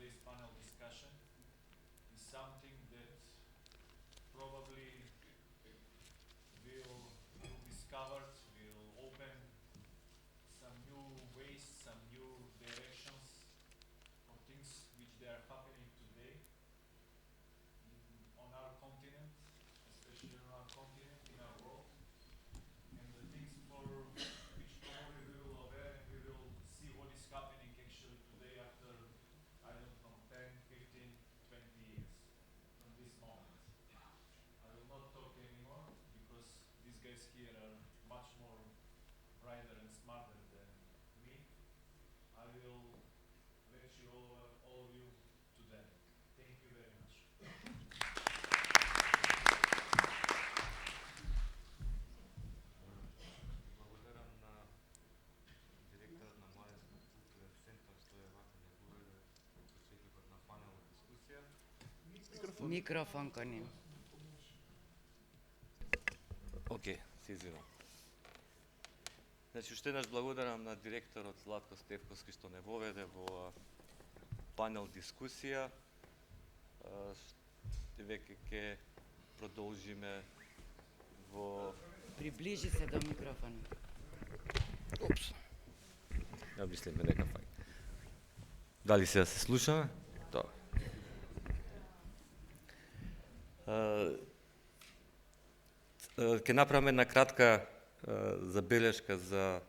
today's panel discussion is something that probably will discover, will open some new ways, some new directions for things which they are happening today on our continent, especially on our continent, in our world, and the things for which probably we will aware and we will see what is happening actually today after, I don't know, 10, 15, 20 years from this moment. I will not talk anymore because these guys here are much more brighter and smarter than me. I will let you all of you to them. Thank you very much. Благодарам на директорот на Младински културен центар што е вака да доведе почетокот на панел дискусија. Микрофон кон ним. Океј, се извинувам. Значи, уште еднаш благодарам на директорот Златко Стефковски што не воведе во панел дискусија. Веќе ќе продолжиме во... Приближи се до микрофон. Опс. Ја мислиме дека фај. Дали сега се слушаме? Тоа. Ќе направиме една кратка забелешка за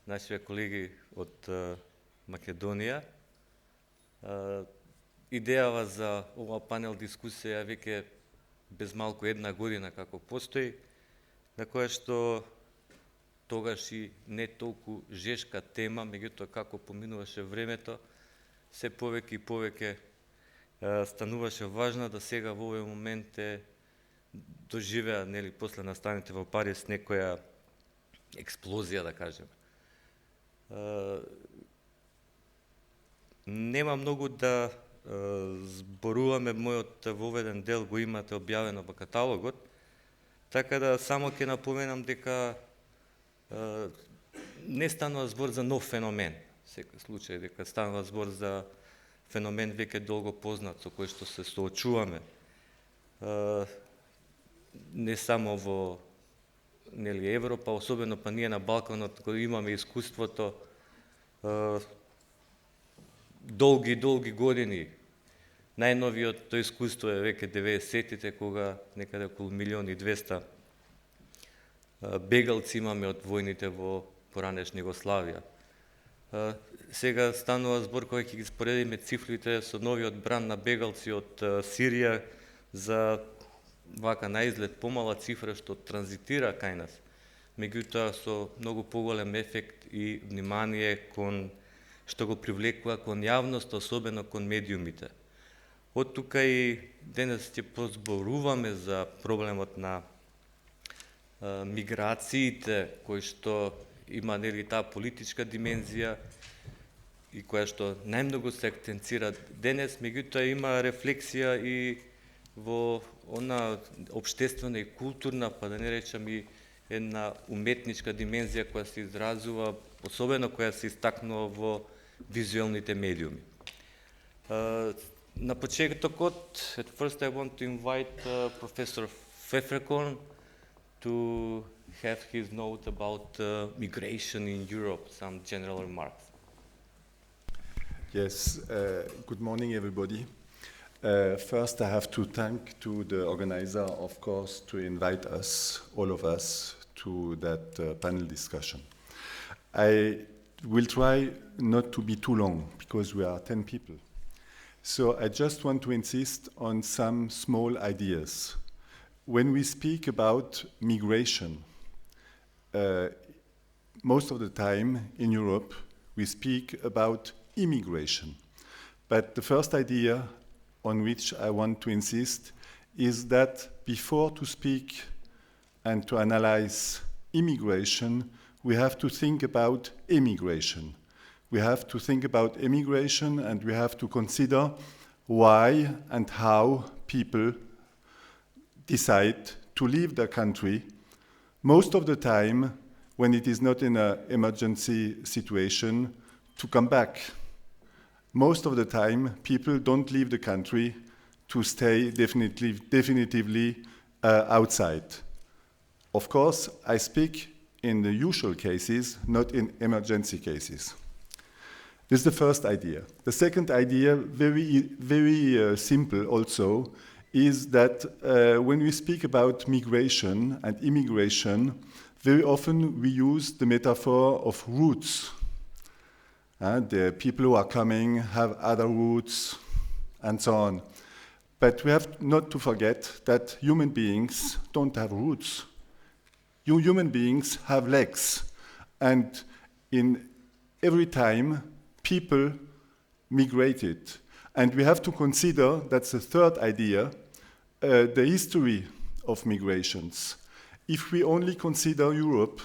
нашите колеги од Македонија. Идејава за ова панел дискусија веќе без малку една година како постои, на која што тогаш и не толку жешка тема, меѓутоа како поминуваше времето, се повеќе и повеќе стануваше важна, да сега во овој момент доживеа, нели, после настаните во Париз некоја експлозија, да кажеме. Нема многу да зборуваме, мојот воведен дел го имате објавено во каталогот, така да само ќе напоменам дека не станува збор за нов феномен, секој случај, дека станува збор за феномен веќе долго познат, со кој што се соочуваме. Не само во, нели, Европа, особено па ние на Балканот, кој имаме искуството долги години. Најновиот тоа искуство е веќе 90-тите, кога некаде околу 1.200.000 бегалци имаме од војните во поранешна Југославија. Сега станува збор, кога ќе ги споредиме цифрите со новиот бран на бегалци од Сирија, за вака на изглед помала цифра што транзитира кај нас, меѓутоа со многу поголем ефект и внимание кон што го привлекува кон јавност, особено кон медиумите. Од тука и денес ќе позборуваме за проблемот на миграциите, кој што има, нели, таа политичка димензија и која што најмногу се акцентира денес, меѓутоа има рефлексија и во она општествена и културна, па да не речам и една уметничка димензија која се изразува, особено која се истакнува во визуелните медиуми. На почетокот, at first I want to invite Professor Pfefferkorn to have his note about migration in Europe, some general remarks. Yes, good morning everybody. First I have to thank to the organizer, of course, to invite us, all of us, to that panel discussion. I will try not to be too long, because we are 10 people. So I just want to insist on some small ideas. When we speak about migration, most of the time in Europe, we speak about immigration. But the first idea on which I want to insist is that before to speak and to analyze immigration, we have to think about immigration. We have to think about immigration, and we have to consider why and how people decide to leave their country, most of the time when it is not in an emergency situation, to come back. most of the time, people don't leave the country to stay definitively outside. Of course, I speak in the usual cases, not in emergency cases. This is the first idea. The second idea, very simple also, is that when we speak about migration and immigration, very often we use the metaphor of roots. The people who are coming have other roots, and so on. But we have not to forget that human beings don't have roots. You human beings have legs, and in every time people migrated. And we have to consider, that's the third idea, the history of migrations. If we only consider Europe,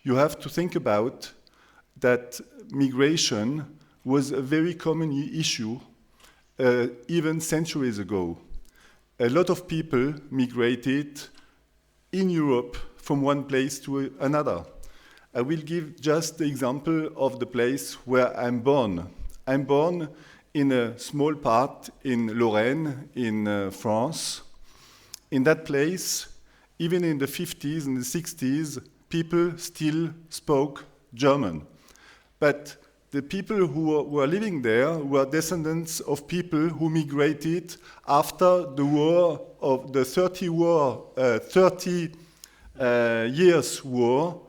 you have to think about that migration was a very common issue even centuries ago. A lot of people migrated in Europe from one place to another. I will give just the example of the place where I'm born. I'm born in a small part in Lorraine, in France. In that place, even in the 50s and the 60s, people still spoke German. But the people who were living there were descendants of people who migrated after the war of the 30 years war.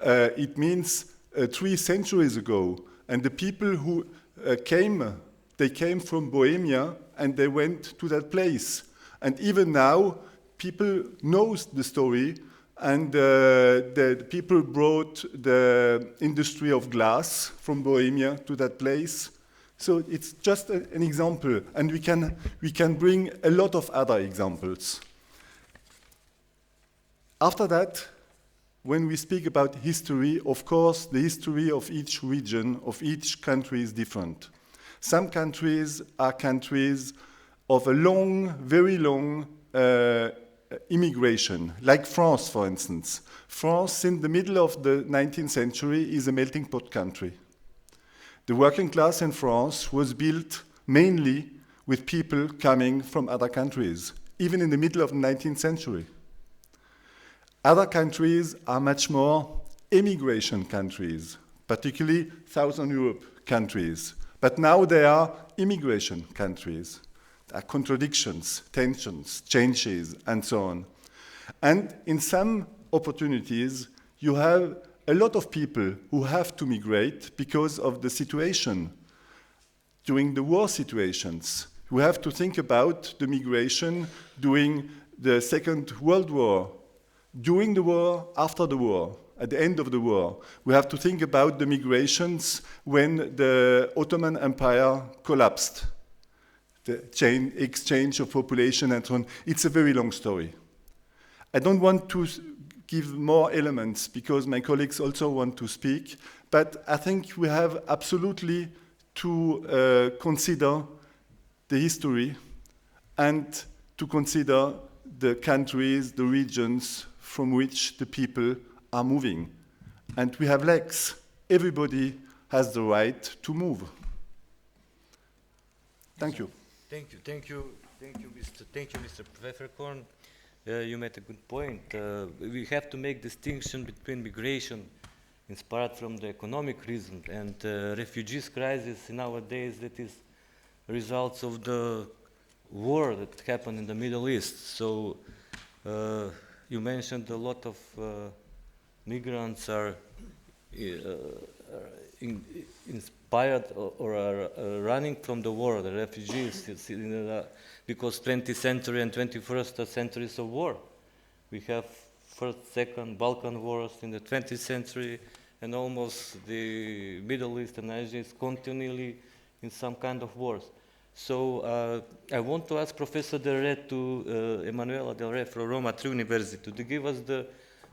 It means 3 centuries ago. And the people who they came from Bohemia and they went to that place. And even now, people know the story, and the people brought the industry of glass from Bohemia to that place. So it's just an example, and we can bring a lot of other examples. After that, when we speak about history, of course, the history of each region, of each country is different. Some countries are countries of a long, very long immigration, like France, for instance. France, in the middle of the 19th century, is a melting pot country. The working class in France was built mainly with people coming from other countries, even in the middle of the 19th century. Other countries are much more immigration countries, particularly Southern Europe countries. But now they are immigration countries. There are contradictions, tensions, changes, and so on. And in some opportunities, you have a lot of people who have to migrate because of the situation. During the war situations, we have to think about the migration during the Second World War, during the war, after the war, at the end of the war. We have to think about the migrations when the Ottoman Empire collapsed. The exchange of population and so on. It's a very long story. I don't want to give more elements because my colleagues also want to speak, but I think we have absolutely to consider the history and to consider the countries, the regions from which the people are moving. And we have legs. Everybody has the right to move. Thank you. Thank you, Mr. Pfefferkorn. You made a good point. We have to make distinction between migration inspired from the economic reason and refugees crisis nowadays that is results of the war that happened in the Middle East. So you mentioned a lot of migrants are inspired or are running from the war, the refugees, because 20th century and 21st centuries of war. We have first, second Balkan wars in the 20th century, and almost the Middle East and Asia is continually in some kind of wars. So I want to ask Professor Del Re Emanuela Del Re from Roma Tri University to give us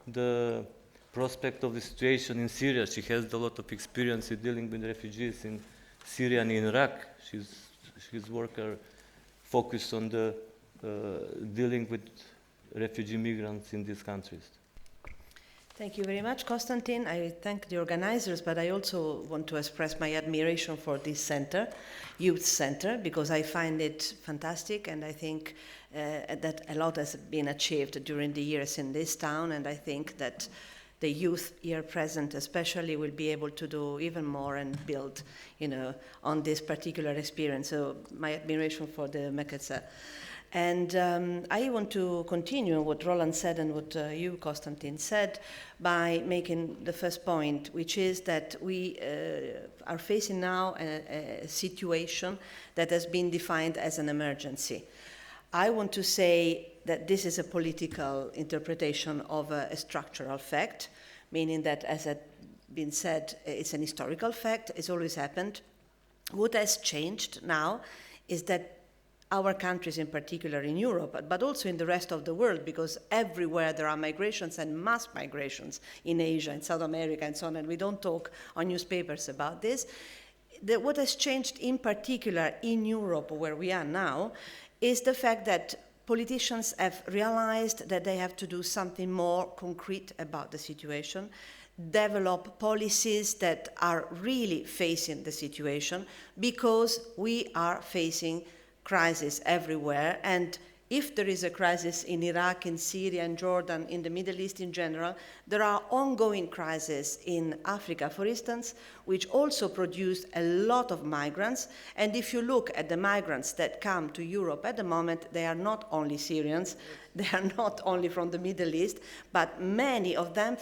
the prospect of the situation in Syria. She has a lot of experience in dealing with refugees in Syria and in Iraq. She's worker focused on the dealing with refugee migrants in these countries. Thank you very much, Konstantin. I thank the organizers, but I also want to express my admiration for this center, youth center, because I find it fantastic, and I think that a lot has been achieved during the years in this town, and I think that the youth here present especially will be able to do even more and build, on this particular experience. So my admiration for the Meketsa. And I want to continue what Roland said and what you, Konstantin, said by making the first point, which is that we are facing now a situation that has been defined as an emergency. I want to say that this is a political interpretation of a structural fact, meaning that, as had been said, it's an historical fact, it's always happened. What has changed now is that our countries, in particular in Europe, but also in the rest of the world, because everywhere there are migrations and mass migrations in Asia and South America and so on, and we don't talk on newspapers about this. What has changed in particular in Europe, where we are now, is the fact that politicians have realized that they have to do something more concrete about the situation, develop policies that are really facing the situation, because we are facing crisis everywhere, and if there is a crisis in Iraq, in Syria, in Jordan, in the Middle East in general, there are ongoing crises in Africa, for instance, which also produce a lot of migrants. And if you look at the migrants that come to Europe at the moment, they are not only Syrians, they are not only from the Middle East, but many of them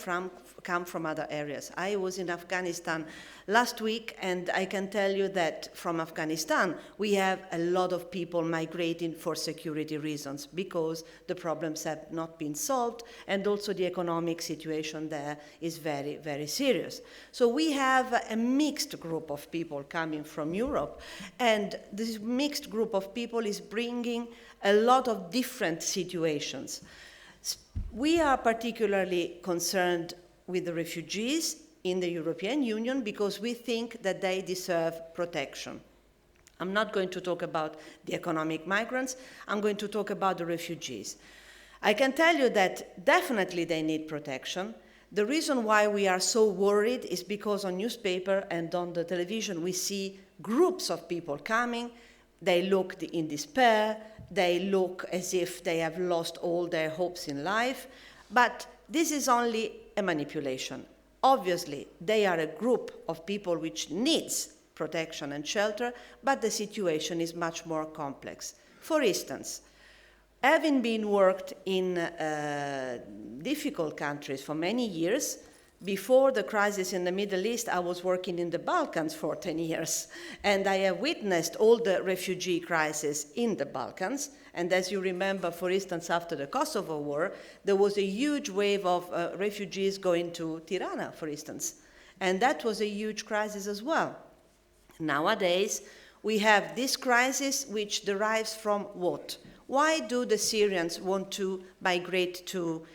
come from other areas. I was in Afghanistan last week, and I can tell you that from Afghanistan, we have a lot of people migrating for security reasons, because the problems have not been solved, and also the economic situation there is very, very serious. So we have a mixed group of people coming from Europe, and this mixed group of people is bringing a lot of different situations. We are particularly concerned with the refugees in the European Union because we think that they deserve protection. I'm not going to talk about the economic migrants, I'm going to talk about the refugees. I can tell you that definitely they need protection. The reason why we are so worried is because on newspaper and on the television we see groups of people coming, they look in despair, they look as if they have lost all their hopes in life, but this is only a manipulation. Obviously, they are a group of people which needs protection and shelter, but the situation is much more complex. For instance, having been worked in difficult countries for many years, before the crisis in the Middle East, I was working in the Balkans for 10 years, and I have witnessed all the refugee crises in the Balkans. And as you remember, for instance, after the Kosovo war, there was a huge wave of refugees going to Tirana, for instance. And that was a huge crisis as well. Nowadays, we have this crisis which derives from what? Why do the Syrians want to migrate to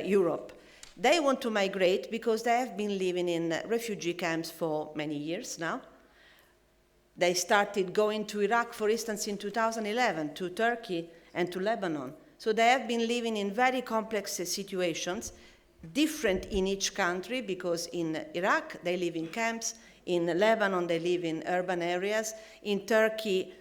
Europe? They want to migrate because they have been living in refugee camps for many years now. They started going to Iraq, for instance, in 2011, to Turkey and to Lebanon. So they have been living in very complex situations, different in each country, because in Iraq they live in camps, in Lebanon they live in urban areas, in Turkey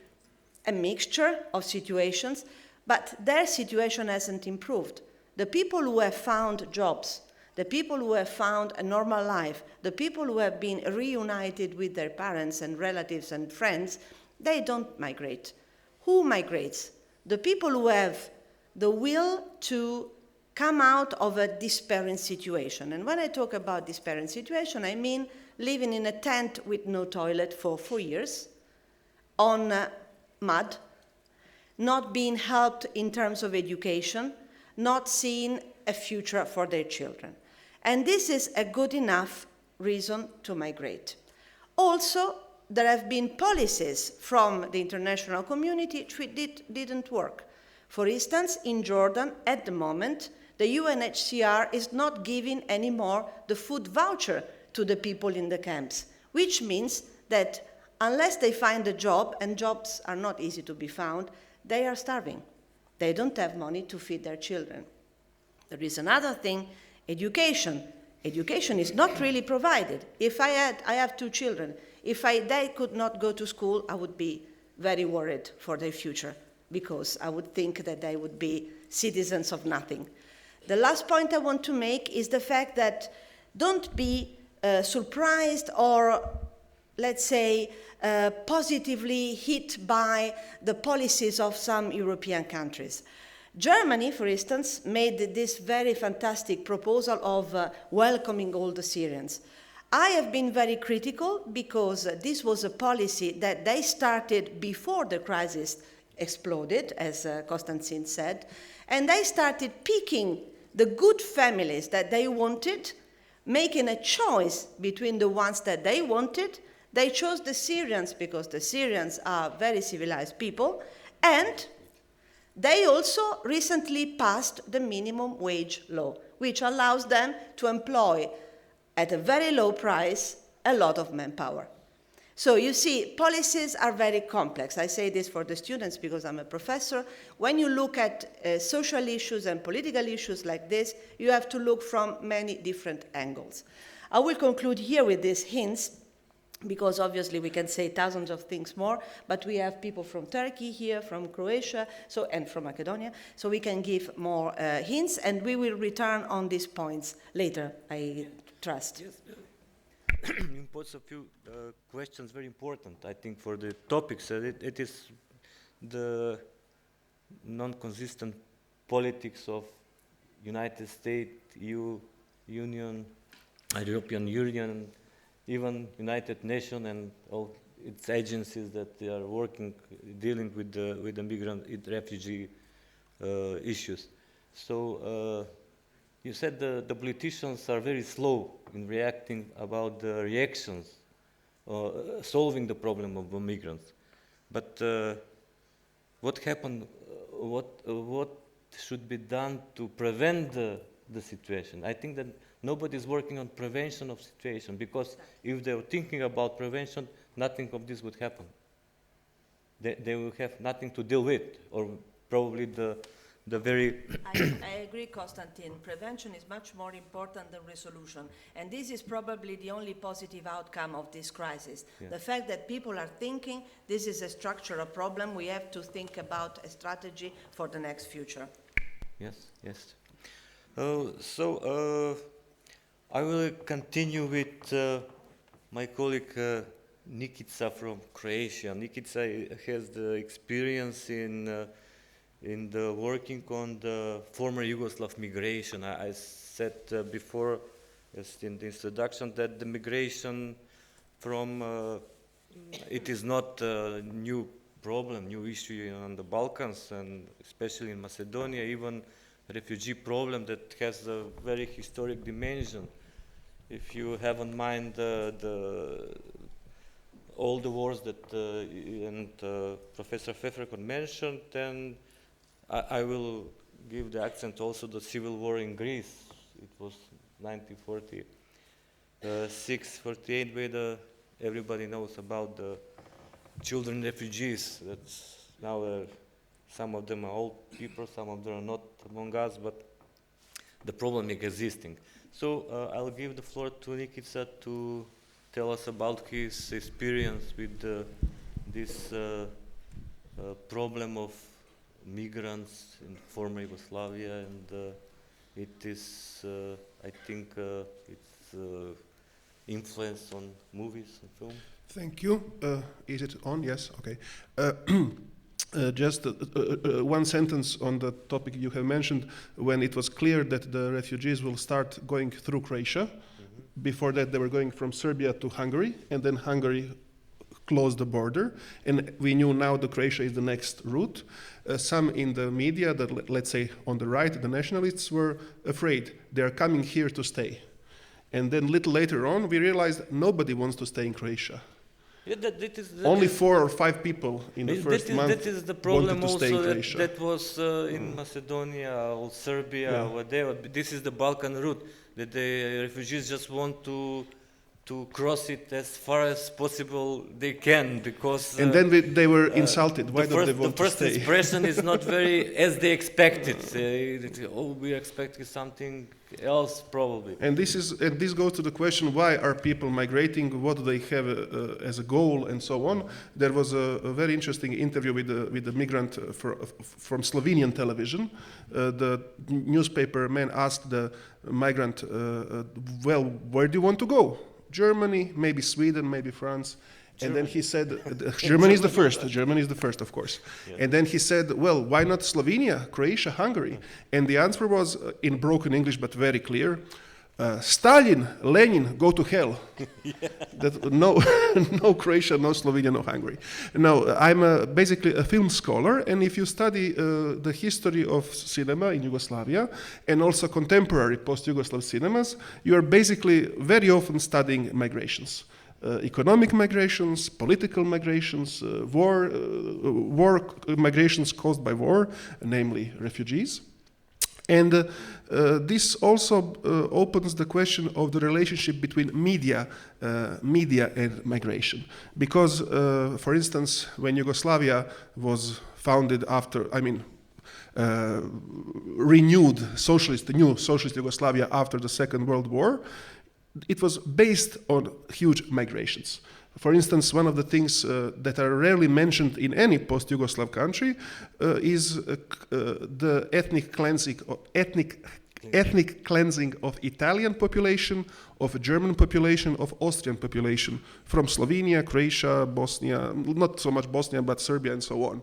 a mixture of situations, but their situation hasn't improved. The people who have found jobs, the people who have found a normal life, the people who have been reunited with their parents and relatives and friends, they don't migrate. Who migrates? The people who have the will to come out of a despairing situation. And when I talk about despairing situation, I mean living in a tent with no toilet for 4 years, on mud, not being helped in terms of education, not seeing a future for their children. And this is a good enough reason to migrate. Also, there have been policies from the international community which didn't work. For instance, in Jordan, at the moment, the UNHCR is not giving anymore the food voucher to the people in the camps, which means that unless they find a job, and jobs are not easy to be found, they are starving. They don't have money to feed their children. There is another thing, education. education is not really provided. If I have 2 children, if they could not go to school, I would be very worried for their future, because I would think that they would be citizens of nothing. The last point I want to make is the fact that don't be surprised or, let's say, positively hit by the policies of some European countries. Germany, for instance, made this very fantastic proposal of welcoming all the Syrians. I have been very critical because this was a policy that they started before the crisis exploded, as Konstantin said, and they started picking the good families that they wanted, making a choice between the ones that they wanted. They chose the Syrians because the Syrians are very civilized people, and they also recently passed the minimum wage law, which allows them to employ at a very low price a lot of manpower. So you see, policies are very complex. I say this for the students because I'm a professor. When you look at social issues and political issues like this, you have to look from many different angles. I will conclude here with these hints, because obviously we can say thousands of things more, but we have people from Turkey here, from Croatia, and from Macedonia, so we can give more hints, and we will return on these points later, I trust. Yes. You pose a few questions very important, I think, for the topics. It is the non-consistent politics of United States, EU, Union, European Union, even United Nations and all its agencies that they are working, dealing with the migrant, refugee issues. So you said the politicians are very slow in reacting about the reactions, solving the problem of the migrants. But what happened? What should be done to prevent the situation? I think that nobody is working on prevention of situation, because if they were thinking about prevention, nothing of this would happen. They will have nothing to deal with, or probably the very... I agree, Konstantin. Prevention is much more important than resolution. And this is probably the only positive outcome of this crisis. Yeah. The fact that people are thinking this is a structural problem, we have to think about a strategy for the next future. Yes, yes. I will continue with my colleague Nikica from Croatia. Nikica has the experience in the working on the former Yugoslav migration. I said before, as in the introduction, that the migration from it is not a new problem, new issue on the Balkans, and especially in Macedonia, even refugee problem that has a very historic dimension. If you have in mind all the wars that Professor Pfeffer mentioned, then I will give the accent also the civil war in Greece. It was 1946-48, where everybody knows about the children refugees. That's now some of them are old people, some of them are not among us, but the problem is existing. So I'll give the floor to Nikica to tell us about his experience with this problem of migrants in former Yugoslavia, and it is, I think, its influence on movies and film. Thank you. Is it on? Yes. Okay. Just one sentence on the topic you have mentioned. When it was clear that the refugees will start going through Croatia, before that they were going from Serbia to Hungary, and then Hungary closed the border, and we knew now that Croatia is the next route. Some in the media, that let's say on the right, the nationalists, were afraid they are coming here to stay. And then little later on, we realized nobody wants to stay in Croatia. Yeah, that only 4 or 5 people in the first month that is the problem wanted to stay in Croatia. That was in Macedonia or Serbia or whatever. This is the Balkan route, that the refugees just want to to cross it as far as possible they can, because And then they were insulted. Why don't they want the first to stay? impression is not very as they expected. We expected something else probably. And this goes to the question: why are people migrating? What do they have as a goal, and so on? There was a very interesting interview with the migrant from Slovenian television. The newspaper man asked the migrant, "Well, where do you want to go? Germany, maybe Sweden, maybe France." And then he said, Germany is the first. Germany is the first, of course. Yeah. And then he said, well, why not Slovenia, Croatia, Hungary? And the answer was, in broken English but very clear, Stalin, Lenin, go to hell. That, no Croatia, no Slovenia, no Hungary. No, I'm basically a film scholar, and if you study the history of cinema in Yugoslavia, and also contemporary post-Yugoslav cinemas, you are basically very often studying migrations. Economic migrations, political migrations, war migrations caused by war, namely refugees. And this also opens the question of the relationship between media and migration. Because, for instance, when Yugoslavia was founded after, renewed the new socialist Yugoslavia after the Second World War, it was based on huge migrations. For instance, one of the things that are rarely mentioned in any post-Yugoslav country is the ethnic cleansing of Italian population, of a German population, of Austrian population from Slovenia, Croatia, Bosnia, not so much Bosnia, but Serbia and so on.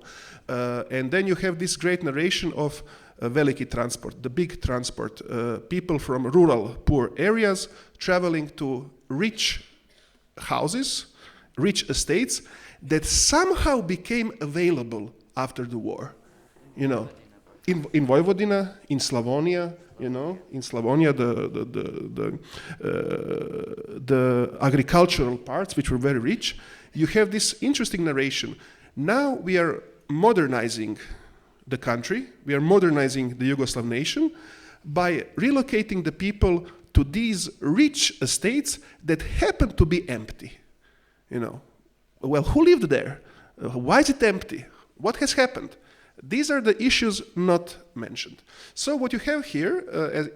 And then you have this great narration of veliki transport, the big transport, people from rural, poor areas traveling to rich houses, rich estates that somehow became available after the war. You know, in Vojvodina, in Slavonia, you know, in Slavonia, the agricultural parts, which were very rich, you have this interesting narration. Now we are modernizing the country, we are modernizing the Yugoslav nation by relocating the people to these rich estates that happen to be empty. You know, well, who lived there? Why is it empty? What has happened? These are the issues not mentioned. So what you have here,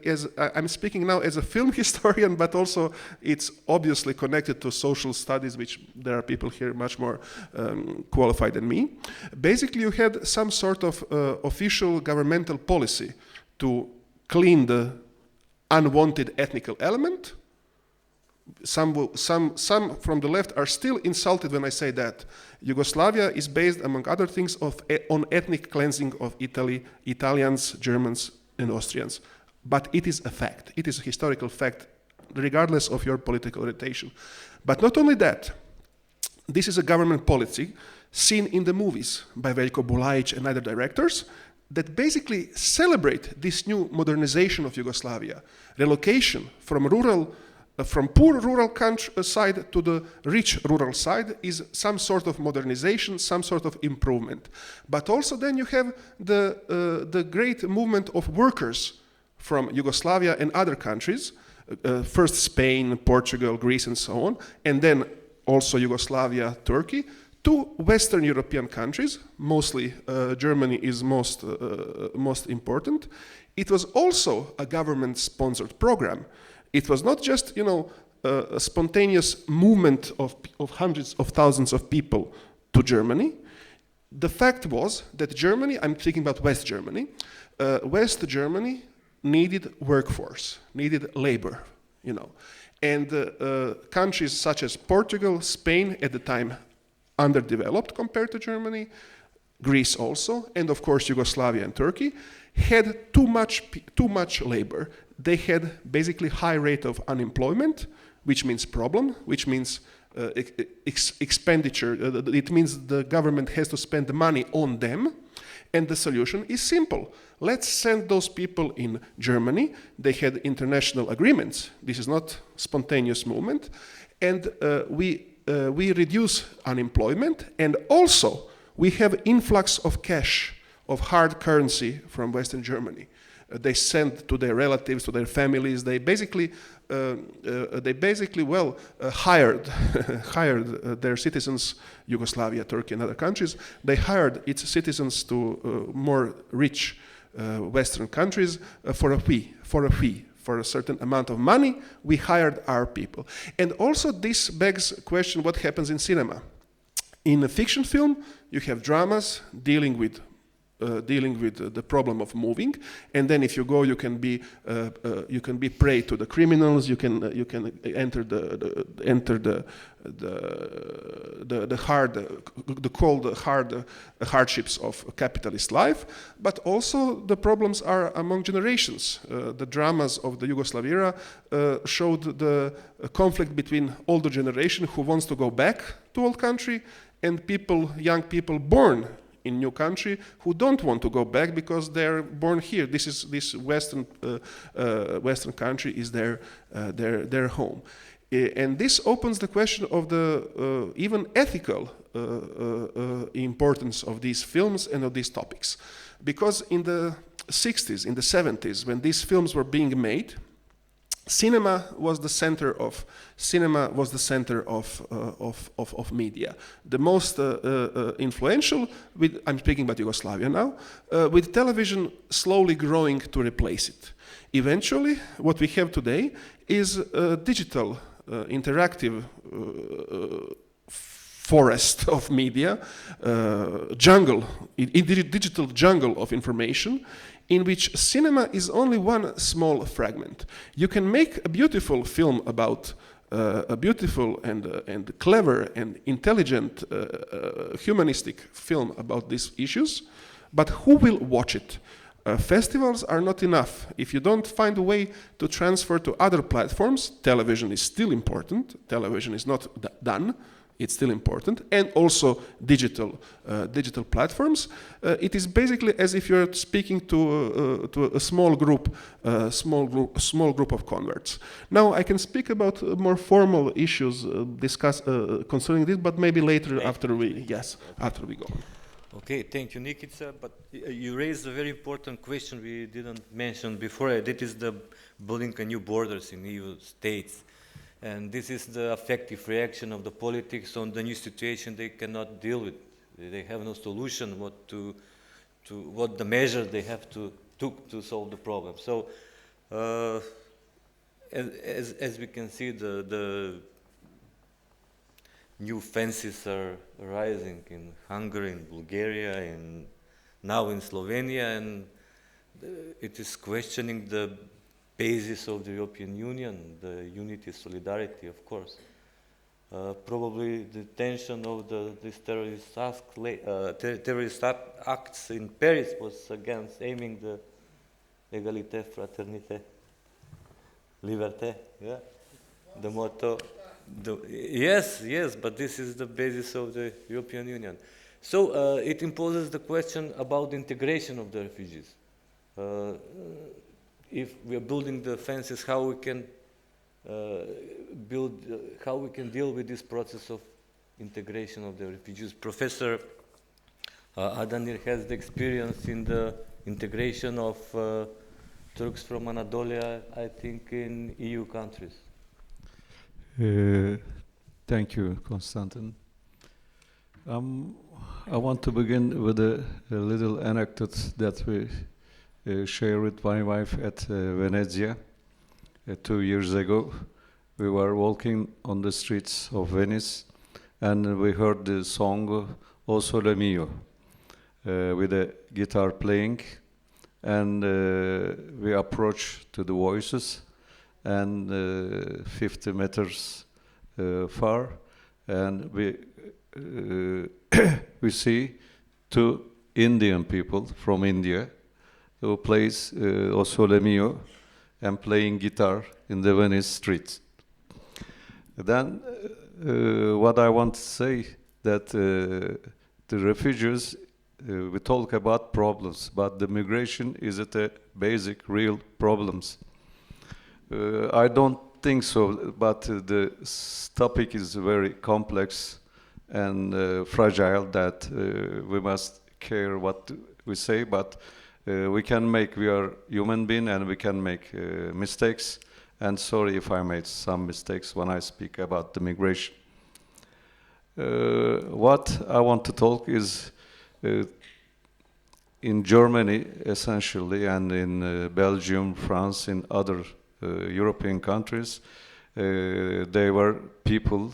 as I'm speaking now as a film historian, but also it's obviously connected to social studies, which there are people here much more qualified than me. Basically, you had some sort of official governmental policy to clean the unwanted ethnical element. Some from the left are still insulted when I say that. Yugoslavia is based, among other things, on ethnic cleansing of Italy, Italians, Germans, and Austrians. But it is a fact. It is a historical fact, regardless of your political orientation. But not only that, this is a government policy seen in the movies by Veljko Bulajic and other directors that basically celebrate this new modernization of Yugoslavia, relocation from poor rural side to the rich rural side is some sort of modernization, some sort of improvement. But also then you have the great movement of workers from Yugoslavia and other countries, first Spain, Portugal, Greece, and so on, and then also Yugoslavia, Turkey, to Western European countries, mostly Germany is most important. It was also a government-sponsored program. It was not just, you know, a spontaneous movement of hundreds of thousands of people to Germany. The fact was that Germany, I'm speaking about West Germany, West Germany needed workforce, needed labor, you know. And countries such as Portugal, Spain, at the time underdeveloped compared to Germany, Greece also, and of course Yugoslavia and Turkey, had too much labor. They had basically high rate of unemployment, which means problem, which means expenditure. It means the government has to spend the money on them, and the solution is simple. Let's send those people in Germany. They had international agreements. This is not spontaneous movement, and we reduce unemployment, and also we have influx of cash, of hard currency from Western Germany. they sent to their relatives, to their families. They basically hired hired their citizens, Yugoslavia, Turkey, and other countries. They hired its citizens to more rich Western countries for a fee. For a certain amount of money, we hired our people. And also this begs question what happens in cinema. In a fiction film, you have dramas dealing with the problem of moving, and then if you go, you can be prey to the criminals. You can enter the cold hardships of capitalist life. But also the problems are among generations. The dramas of the Yugoslav era showed the conflict between older generation who wants to go back to old country, and young people born in new country who don't want to go back because they're born here. This Western country is their home, and this opens the question of the even ethical importance of these films and of these topics, because in the 60s, in the 70s, when these films were being made, cinema was the center of media. The most influential, I'm speaking about Yugoslavia now, with television slowly growing to replace it. Eventually, what we have today is a digital, interactive forest of media, digital jungle of information, in which cinema is only one small fragment. You can make a beautiful film about a beautiful and clever and intelligent humanistic film about these issues, but who will watch it? Festivals are not enough. If you don't find a way to transfer to other platforms, television is still important. Television is not done. It's still important, and also digital platforms. It is basically as if you're speaking to a small group of converts. Now I can speak about more formal issues concerning this, but maybe later after we go. Okay, thank you, Nikica. But you raised a very important question we didn't mention before. That is the building a new borders in EU states. And this is the affective reaction of the politics on the new situation they cannot deal with. They have no solution what the measure they have to took to solve the problem. So, as we can see, the new fences are rising in Hungary, in Bulgaria, and now in Slovenia, and it is questioning the basis of the European Union, the unity, solidarity, of course. Probably the tension of these terrorist acts in Paris was against aiming the égalité, fraternité, liberté, yeah? The motto. Yes, but this is the basis of the European Union. So it imposes the question about the integration of the refugees. If we are building the fences, how we can deal with this process of integration of the refugees. Professor Adamir has the experience in the integration of Turks from Anatolia, I think, in EU countries. Thank you, Konstantin. I want to begin with a little anecdote that we share with my wife at Venezia 2 years ago. We were walking on the streets of Venice, and we heard the song O Sole Mio with a guitar playing, and we approached to the voices, and 50 meters far, and we see two Indian people from India who plays O Sole Mio and playing guitar in the Venice streets. Then what I want to say that the refugees, we talk about problems, but the migration is at a basic real problems. I don't think so, but the topic is very complex and fragile that we must care what we say, but we are human being and we can make mistakes. And sorry if I made some mistakes when I speak about the migration. What I want to talk is in Germany essentially, and in Belgium, France, in other European countries, there were people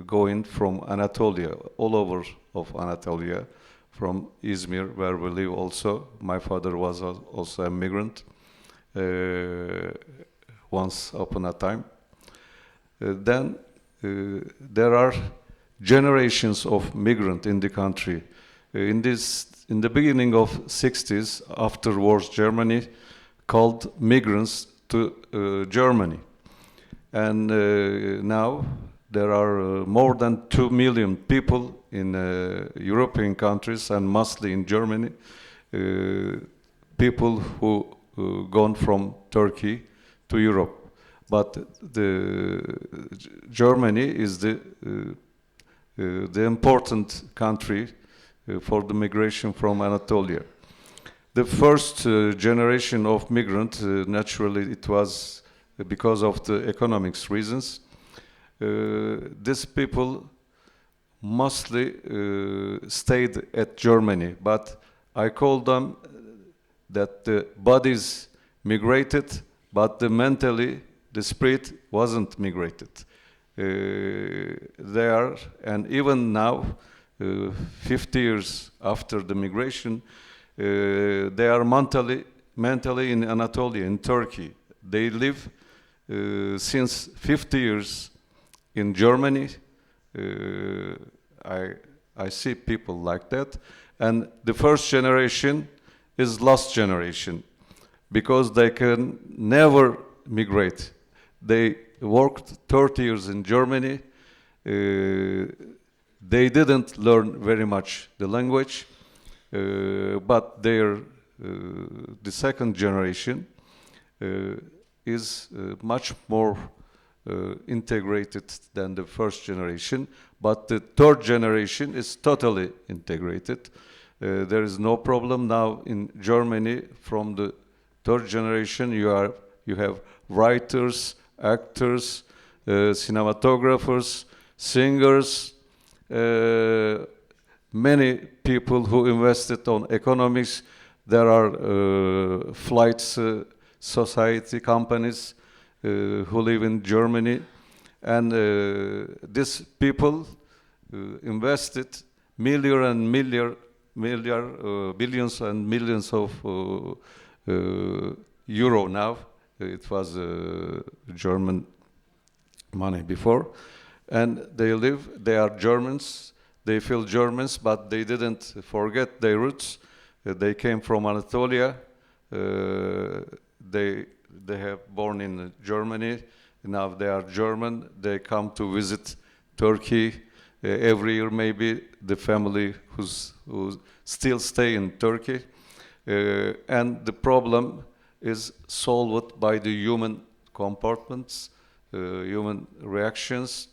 going from Anatolia, all over of Anatolia, from Izmir, where we live also. My father was also a migrant once upon a time. Then there are generations of migrants in the country. In the beginning of 60s, after wars, Germany called migrants to Germany. And now there are more than 2 million people in European countries and mostly in Germany, people who gone from Turkey to Europe. But Germany is the important country for the migration from Anatolia. The first generation of migrants, naturally it was because of the economics reasons. These people mostly stayed at Germany, but I call them that the bodies migrated, but mentally the spirit wasn't migrated. They are, and even now, 50 years after the migration, they are mentally in Anatolia, in Turkey. They live since 50 years in Germany. I see people like that. And the first generation is last generation because they can never migrate. They worked 30 years in Germany. They didn't learn very much the language, but the second generation is much more integrated than the first generation, but the third generation is totally integrated. There is no problem now in Germany. From the third generation, you have writers, actors, cinematographers, singers, many people who invested on economics. There are flights society companies who live in Germany, and these people invested billions and millions of euro now. It was German money before, and they are Germans, they feel Germans, but they didn't forget their roots. They came from Anatolia. They have born in Germany. Now they are German. They come to visit Turkey every year. Maybe the family who still stay in Turkey, and the problem is solved by the human comportments, human reactions.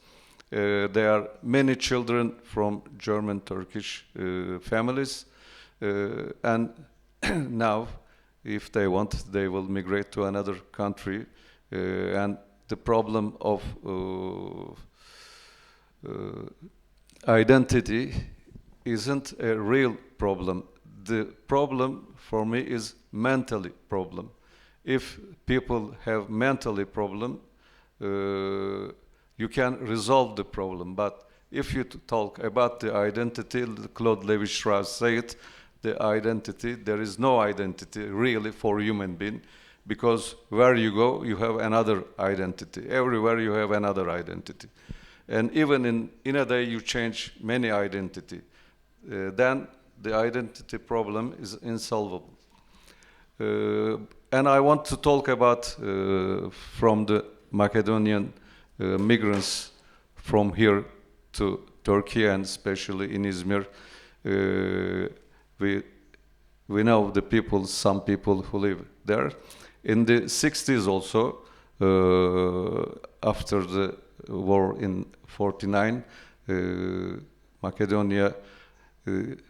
There are many children from German-Turkish families, and now, if they want, they will migrate to another country, and the problem of identity isn't a real problem. The problem for me is mentally problem. If people have mentally problem, you can resolve the problem. But if you talk about the identity, Claude Lévi-Strauss said, the identity, there is no identity really for human being, because where you go, you have another identity. Everywhere you have another identity. And even in a day, you change many identity. Then the identity problem is insolvable. And I want to talk about from the Macedonian migrants from here to Turkey, and especially in Izmir. We know the people, some people who live there. In the 60s also, after the war in 49, Macedonia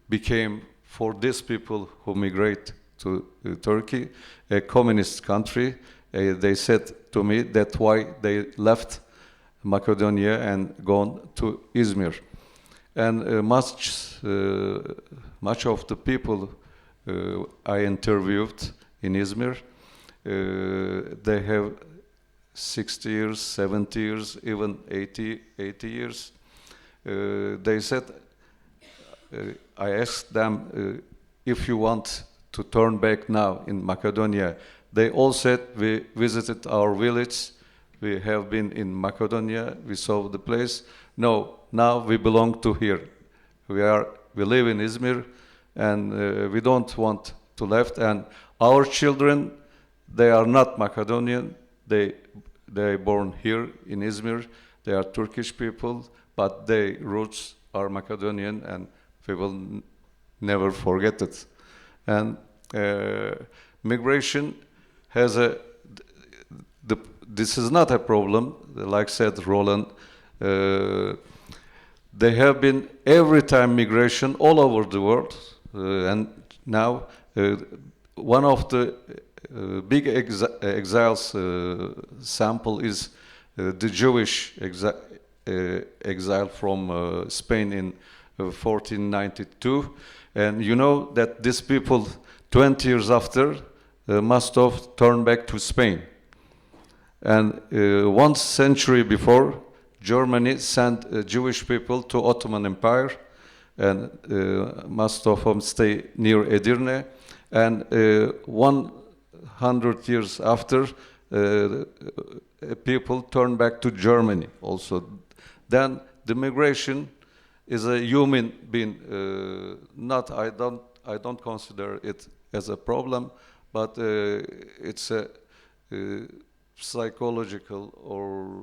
became, for these people who migrate to Turkey, a communist country. They said to me that why they left Macedonia and gone to Izmir. And much of the people I interviewed in Izmir, they have 60 years, 70 years, even 80 years. They said, I asked them, if you want to turn back now in Macedonia, they all said, we visited our village, we have been in Macedonia, we saw the place. No, now we belong to here. We live in Izmir, and we don't want to left. And our children, they are not Macedonian. They born here in Izmir. They are Turkish people, but their roots are Macedonian, and we will never forget it. And migration has this is not a problem, like said Roland. There have been every time migration all over the world, and now one of the big exiles sample is the Jewish exile from Spain in 1492, and you know that these people 20 years after must have turned back to Spain. And 1 century before, Germany sent Jewish people to Ottoman Empire, and most of them stay near Edirne. And 100 years after, people turn back to Germany also. Then the migration is a human being. I don't consider it as a problem, but it's a psychological, or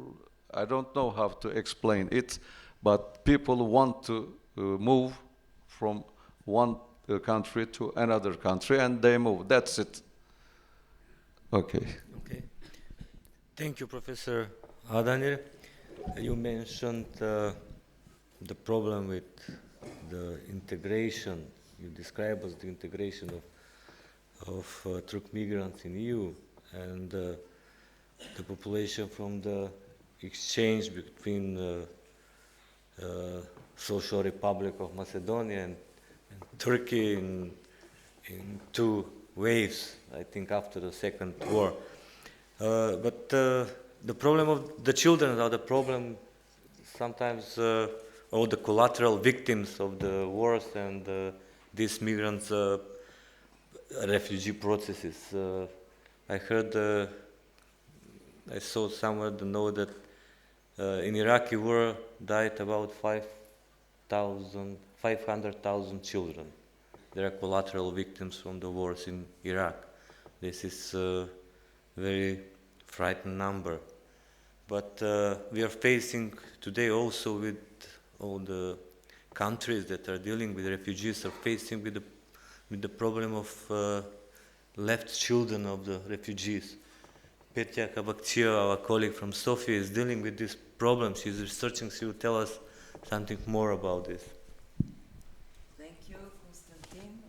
I don't know how to explain it, but people want to move from one country to another country, and they move. That's it. Okay. Okay. Thank you, Professor Adanir. You mentioned the problem with the integration. You describe as the integration of Turk migrants in EU, and the population from the exchange between Social Republic of Macedonia and Turkey in 2 waves, I think, after the Second War. But the problem of the children are the problem sometimes, all the collateral victims of the wars and these migrants' refugee processes. I heard, I saw somewhere the note that in Iraqi war died about 500,000 children. They are collateral victims from the wars in Iraq. This is a very frightening number. But we are facing today also with all the countries that are dealing with refugees are facing with the problem of left children of the refugees. Petja Kabakcia, our colleague from Sofia, is dealing with this problem. She's researching. She will tell us something more about this. Thank you, Konstantin.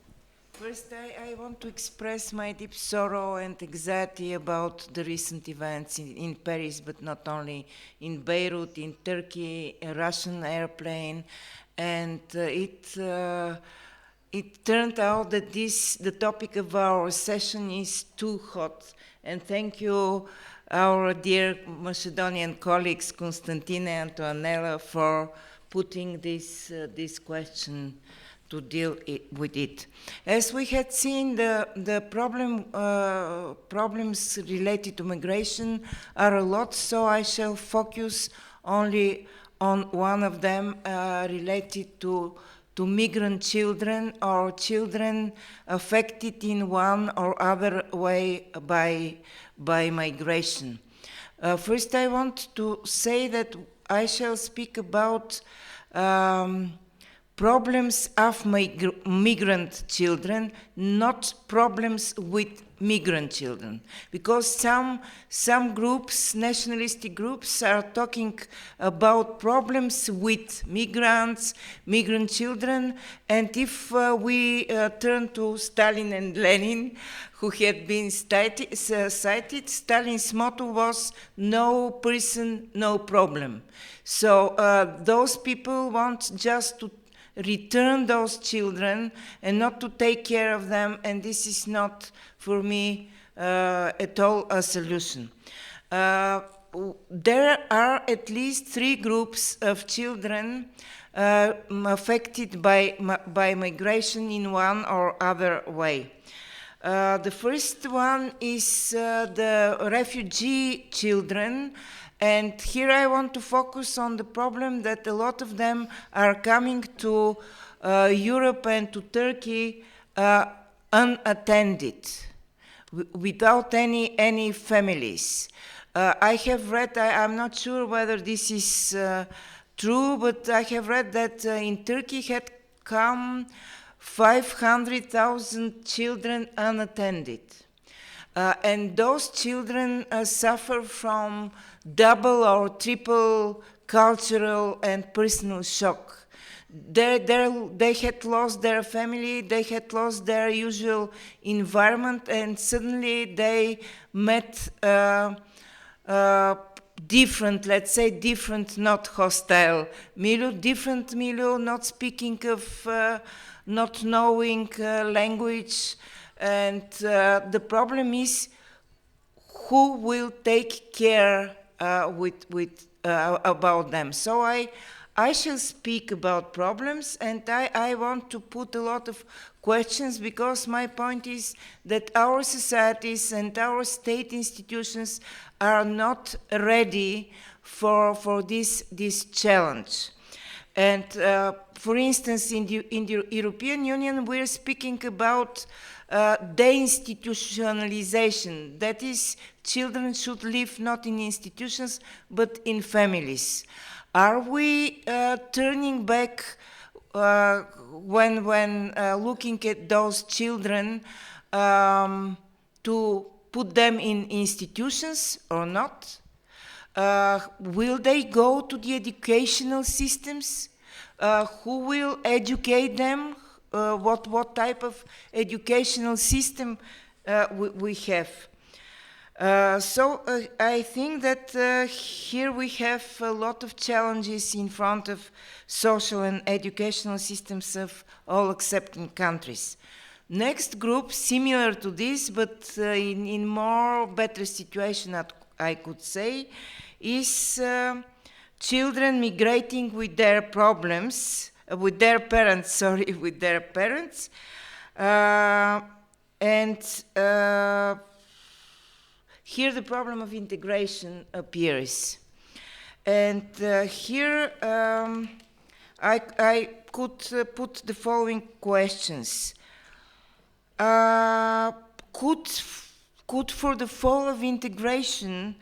First, I want to express my deep sorrow and anxiety about the recent events in Paris, but not only, in Beirut, in Turkey, a Russian airplane, and it turned out that the topic of our session is too hot. And thank you, our dear Macedonian colleagues, Konstantin and Antonella, for putting this question to deal with it. As we had seen, the problems related to migration are a lot, so I shall focus only on one of them related to migrant children or children affected in one or other way by migration. First, I want to say that I shall speak about problems of migrant children, not problems with migrant children, because some groups, nationalistic groups, are talking about problems with migrants, migrant children, and if we turn to Stalin and Lenin, who had been cited, Stalin's motto was "no person, no problem." So those people want just to return those children and not to take care of them, and this is not, for me, at all a solution. There are at least 3 groups of children affected by migration in one or other way. The first one is the refugee children, and here I want to focus on the problem that a lot of them are coming to Europe and to Turkey unattended, without any families. I have read, I'm not sure whether this is true, but I have read that in Turkey had come 500,000 children unattended. And those children suffer from double or triple cultural and personal shock. They had lost their family, they had lost their usual environment, and suddenly they met different, let's say different, not hostile milieu, different milieu, not speaking of, not knowing language. And the problem is who will take care about them. So I shall speak about problems, and I want to put a lot of questions, because my point is that our societies and our state institutions are not ready for this challenge. And for instance, in the European Union, we're speaking about deinstitutionalization. That is, children should live not in institutions, but in families. Are we turning back when looking at those children to put them in institutions or not? Will they go to the educational systems? Who will educate them? What type of educational system we have? So I think that here we have a lot of challenges in front of social and educational systems of all accepting countries. Next group, similar to this, but in more better situation, I could say, is children migrating with their problems, with their parents, and here the problem of integration appears. And here I could put the following questions. Could for the fall of integration,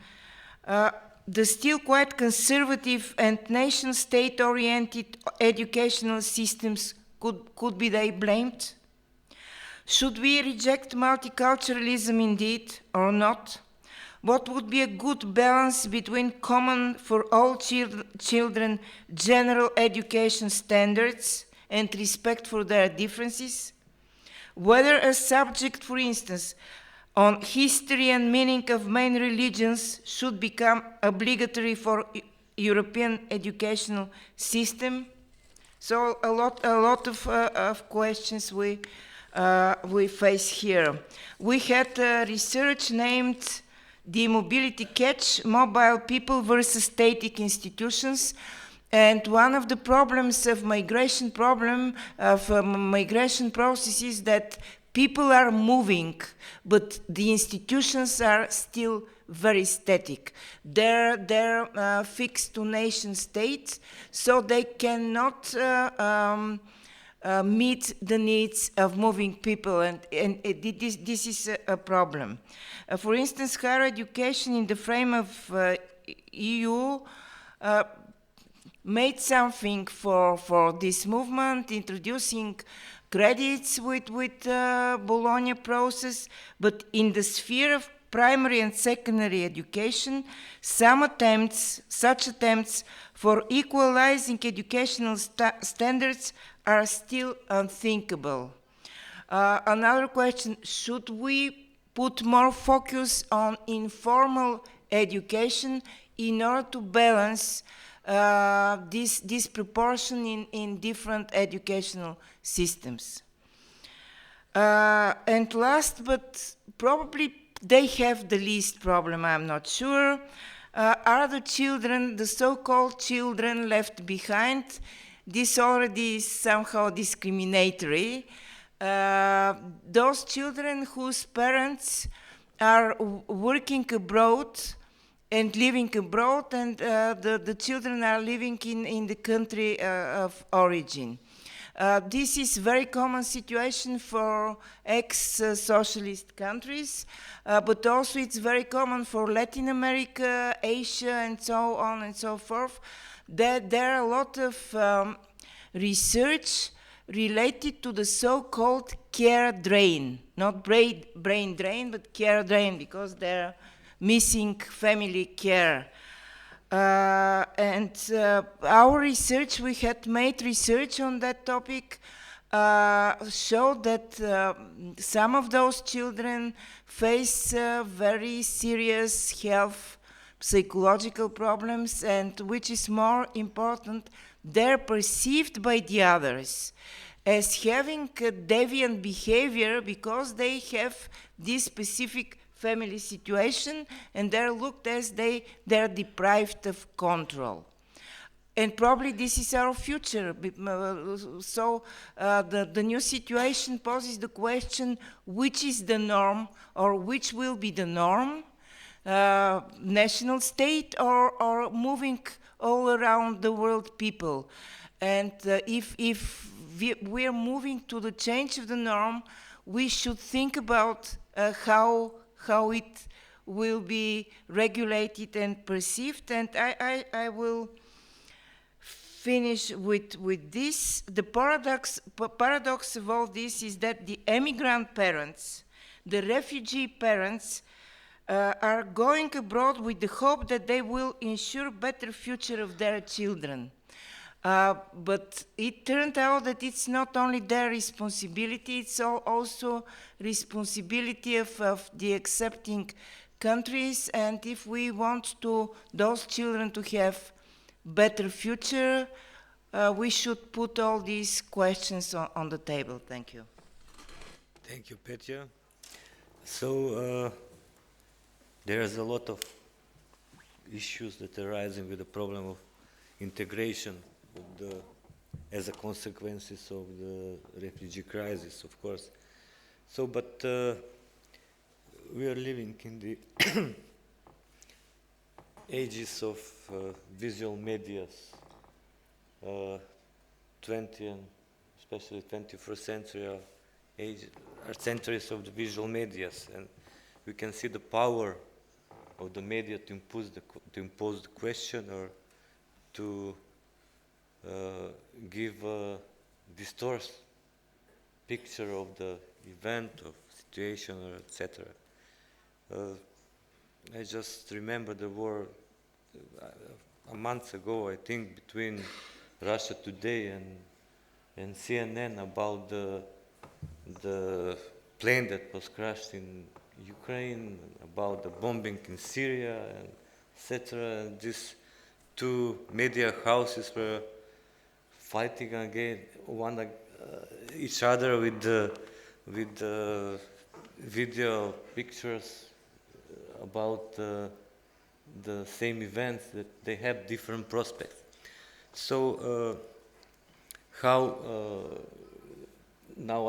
the still quite conservative and nation-state oriented educational systems, could be they blamed? Should we reject multiculturalism indeed or not? What would be a good balance between common for all children general education standards and respect for their differences? Whether a subject, for instance, on history and meaning of main religions should become obligatory for European educational system? So a lot of questions we face here. We had research named the mobility catch, mobile people versus static institutions. And one of the problems of migration process is that people are moving, but the institutions are still very static. They're fixed to nation states, so they cannot meet the needs of moving people, and this is a problem. For instance, higher education in the frame of EU made something for this movement, introducing credits with Bologna process, but in the sphere of primary and secondary education, such attempts for equalizing educational standards are still unthinkable. Another question, should we put more focus on informal education in order to balance this proportion in different educational systems? And last, but probably they have the least problem, I'm not sure, are the children, the so-called children left behind. This already is somehow discriminatory. Those children whose parents are working abroad and living abroad, and the children are living in the country of origin. This is very common situation for ex-socialist countries, but also it's very common for Latin America, Asia, and so on and so forth. There are a lot of research related to the so-called care drain, not brain drain, but care drain, because they're missing family care. And our research, we had made research on that topic, showed that some of those children face very serious health, psychological problems, and which is more important, they're perceived by the others as having a deviant behavior because they have this specific family situation, and they're looked as they're deprived of control. And probably this is our future. So the new situation poses the question, which is the norm, or which will be the norm, national state or moving all around the world people. And if we're moving to the change of the norm, we should think about how it will be regulated and perceived. And I will finish with this. The paradox of all this is that the emigrant parents, the refugee parents, are going abroad with the hope that they will ensure better future of their children. But it turned out that it's not only their responsibility, it's also responsibility of the accepting countries. And if we want those children to have better future, we should put all these questions on the table. Thank you. Thank you, Petja. So there's a lot of issues that are arising with the problem of integration as a consequences of the refugee crisis, of course. So, but we are living in the ages of visual medias, 20 and especially 21st century are centuries of the visual medias, and we can see the power of the media to impose the question or to give a distorted picture of the event, of situation, or etc. I just remember the war a month ago, I think, between Russia Today and CNN about the plane that was crashed in Ukraine, about the bombing in Syria, and etc. And these two media houses were fighting against each other with the video pictures about the same events, that they have different prospects. So now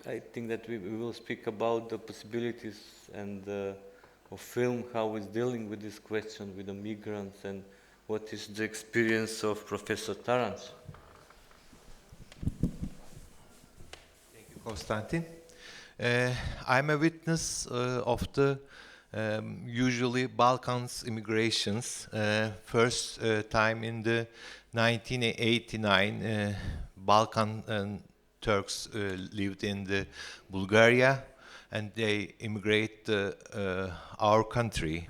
I think that we will speak about the possibilities and of film, how it's dealing with this question with the migrants, and what is the experience of Professor Tarrant. Thank you, Konstantin. I'm a witness of the usually Balkans immigrations. First time in the 1989 Balkan Turks lived in the Bulgaria, and they immigrate our country.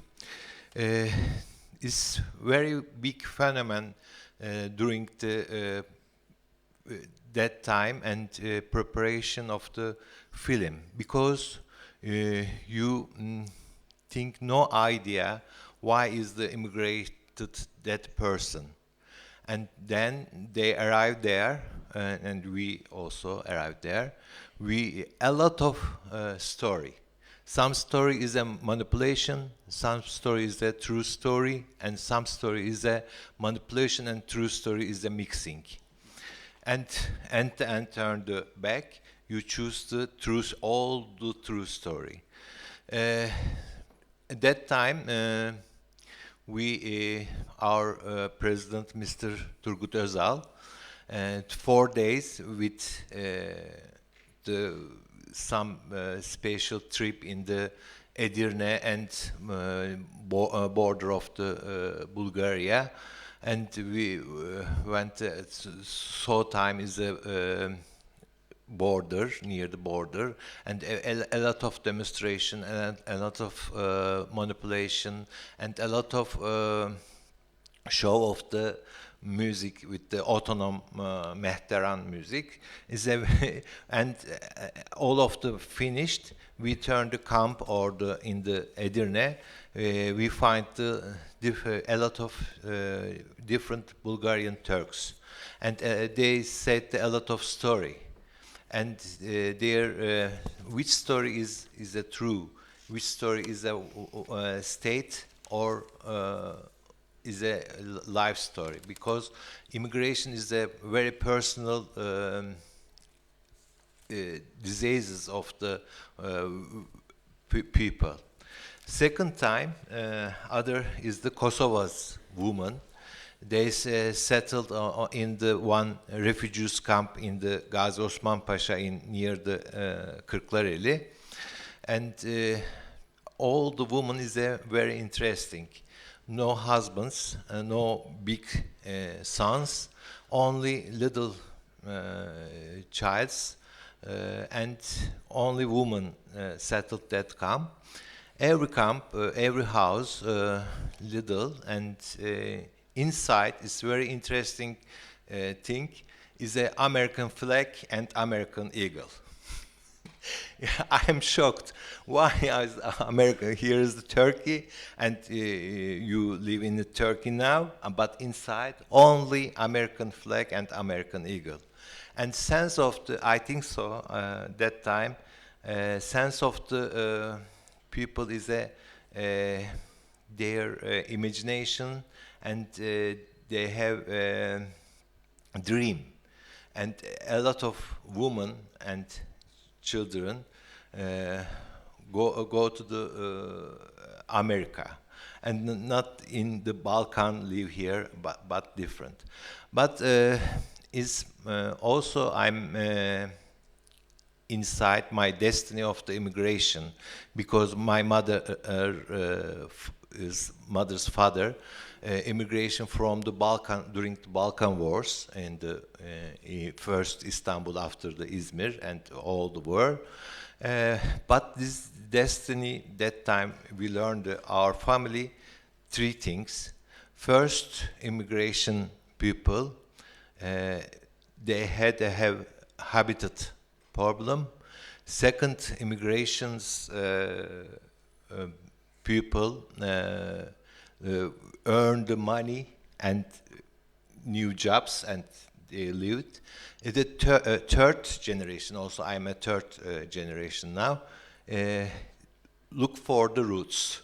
It's very big phenomenon during the that time and preparation of the film, because you think no idea why is the immigrated that person, and then they arrive there, and we also arrived there. A lot of story. Some story is a manipulation, some story is a true story, and some story is a manipulation and true story is a mixing. And turn the back, you choose the truth, all the true story. At that time, our president, Mr. Turgut Özal, 4 days with some special trip in the Edirne and border of the Bulgaria, and we went. So time is a border, near the border, and a lot of demonstration and a lot of manipulation and a lot of show of the music with the autonomous mehteran music is and all of the finished. We turn the camp or in the Edirne. We find a lot of different Bulgarian Turks, and they said a lot of story. And which story is a true, which story is a state or is a life story, because immigration is a very personal diseases of the people. Second time, other is the Kosova's woman. They settled in the one refugees camp in the Gazi Osman Pasha near the Kırklareli, and all the woman is very interesting. No husbands, no big sons, only little childs, and only women settled that camp. Every camp, every house, little, and inside is very interesting thing is an American flag and American eagle. I am shocked. Why is America? Here is the Turkey, and you live in the Turkey now, but inside only American flag and American eagle. And sense of the, I think so, that time, sense of the people is their imagination, and they have a dream. And a lot of women and children go to the America, and not in the Balkan live here, but different. But is also I'm inside my destiny of the immigration, because my mother's father immigration from the Balkan during the Balkan Wars, and first Istanbul, after the Izmir and all the war. But this destiny, that time we learned our family 3 things. First, immigration people, they had to have habitat problem. Second, immigrations people earned the money and new jobs, and they lived. The third generation, also I'm a third generation now, look for the roots.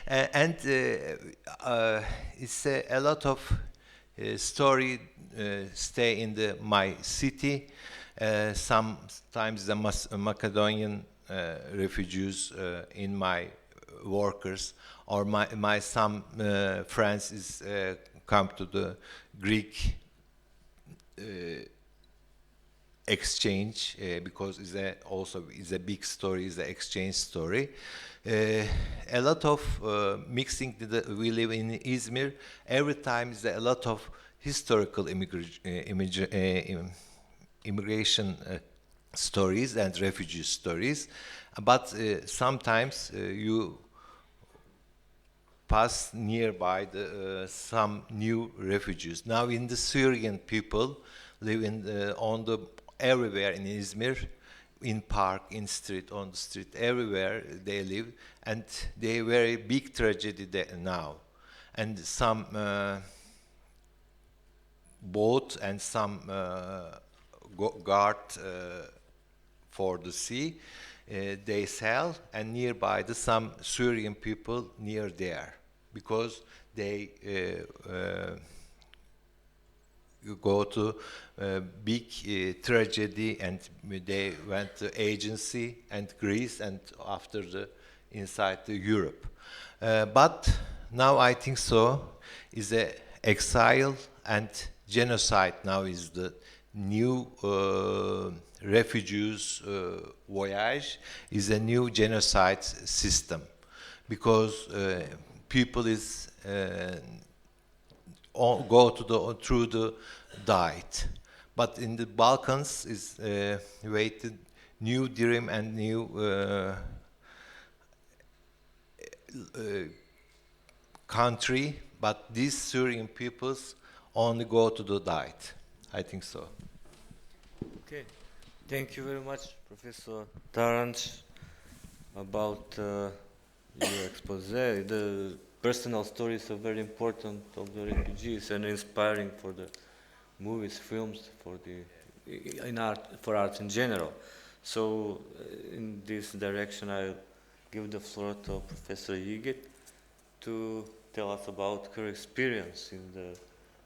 And it's a lot of story stay in my city. Sometimes the Macedonian refugees in my workers, or some friends is come to the Greek exchange, because it's also is a big story, is an exchange story. A lot of mixing. We live in Izmir. Every time is a lot of historical immigration stories and refugee stories, but sometimes you pass nearby some new refugees. Now, in the Syrian people live everywhere in Izmir, in park, in street, on the street, everywhere they live, and they very big tragedy now, and some boat and some guard for the sea, they sell, and nearby some Syrian people near there, because they go to big tragedy, and they went to agency and Greece, and after inside Europe. But now I think so is a exile and genocide now is the new refugees voyage is a new genocide system, because people is go to through the diet, but in the Balkans is waited new dream and new country, but these Syrian peoples only go to the diet. I think so. Okay, thank you very much, Professor Taranc, about your expose. The personal stories are very important of the refugees and inspiring for the movies, films, for art in general. So, in this direction, I'll give the floor to Professor Yigit to tell us about her experience in the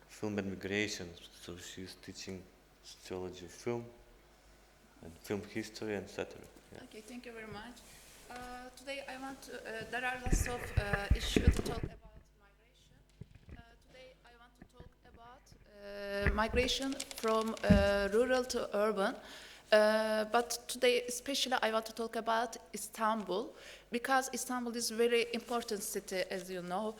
film and migration. So she's teaching sociology of film and film history, etc. Yeah. Okay, thank you very much. Today I want to, there are lots of issues to talk about migration. Today I want to talk about migration from rural to urban. But today especially I want to talk about Istanbul, because Istanbul is a very important city, as you know.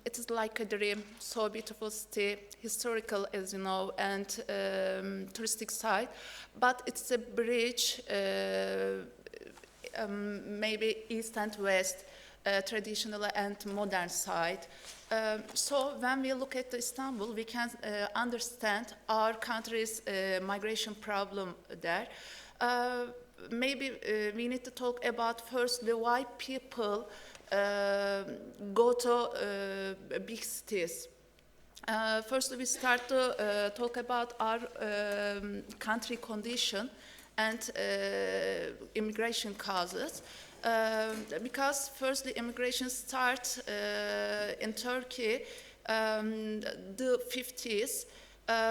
It is like a dream, so beautiful city, historical, as you know, and touristic site. But it's a bridge, maybe east and west, traditional and modern side. So when we look at Istanbul, we can understand our country's migration problem there. Maybe we need to talk about firstly why people go to big cities. Firstly, we start to talk about our country condition and immigration causes. Because firstly, immigration starts in Turkey the 50s.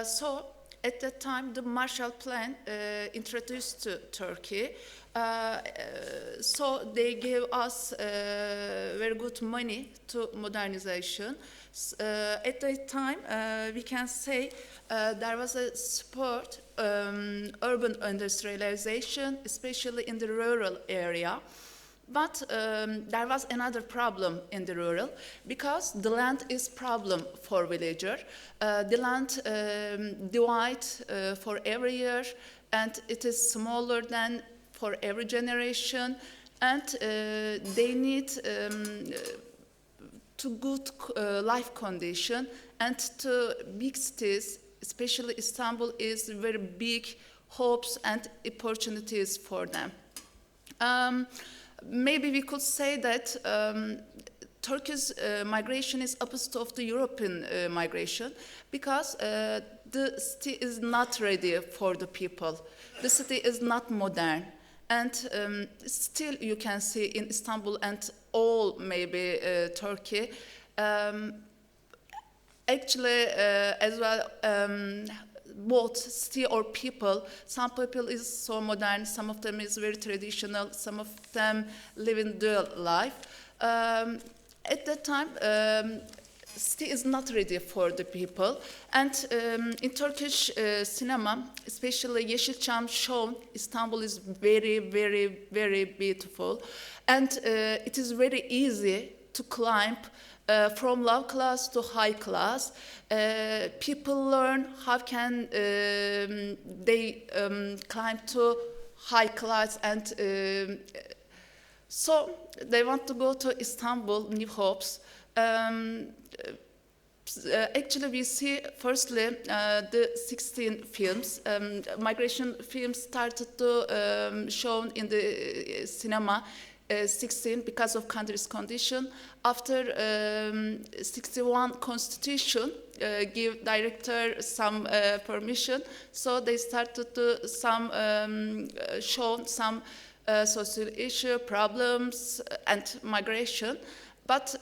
So at that time, the Marshall Plan introduced to Turkey. So they gave us very good money to modernization. At that time, we can say there was a support urban industrialization, especially in the rural area. But there was another problem in the rural, because the land is problem for villager. The land divides for every year, and it is smaller than for every generation, and they need to good life condition, and to big cities, especially Istanbul, is very big hopes and opportunities for them. Maybe we could say that Turkey's migration is opposite of the European migration, because the city is not ready for the people. The city is not modern. And still you can see in Istanbul and all maybe Turkey, actually as well, both city or people, some people is so modern, some of them is very traditional, some of them live in dual life. At that time, city is not ready for the people, and in Turkish cinema, especially Yeşilçam shown, Istanbul is very, very, very beautiful, and it is very easy to climb from low class to high class. People learn how can they climb to high class, and so they want to go to Istanbul, new hopes. Actually, we see firstly the 16 films. Migration films started to shown in the cinema 16 because of country's condition. After 61 constitution give director some permission, so they started to show some social issue, problems, and migration. But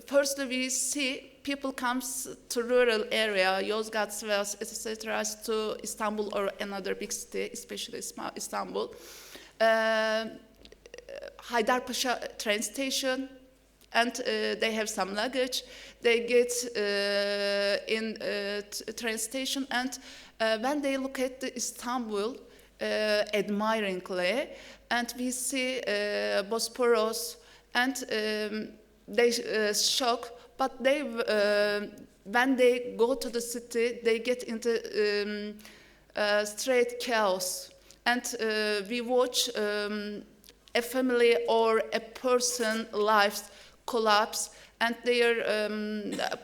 firstly, we see people comes to rural area, Yozgat, Sivas, etc., to Istanbul or another big city, especially Istanbul. Haydarpaşa train station, and they have some luggage. They get in train station, and when they look at the Istanbul admiringly, and we see Bosporus, and they shock. But they, when they go to the city, they get into straight chaos, and we watch a family or a person lives collapse, and their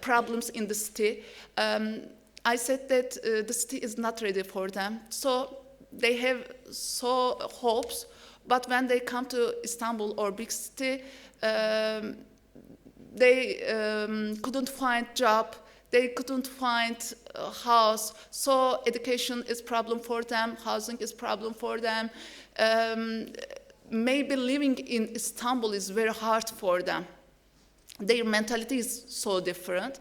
problems in the city. I said that the city is not ready for them, so they have so hopes, but when they come to Istanbul or big city, they couldn't find job, they couldn't find a house, so education is problem for them, housing is problem for them. Maybe living in Istanbul is very hard for them. Their mentality is so different.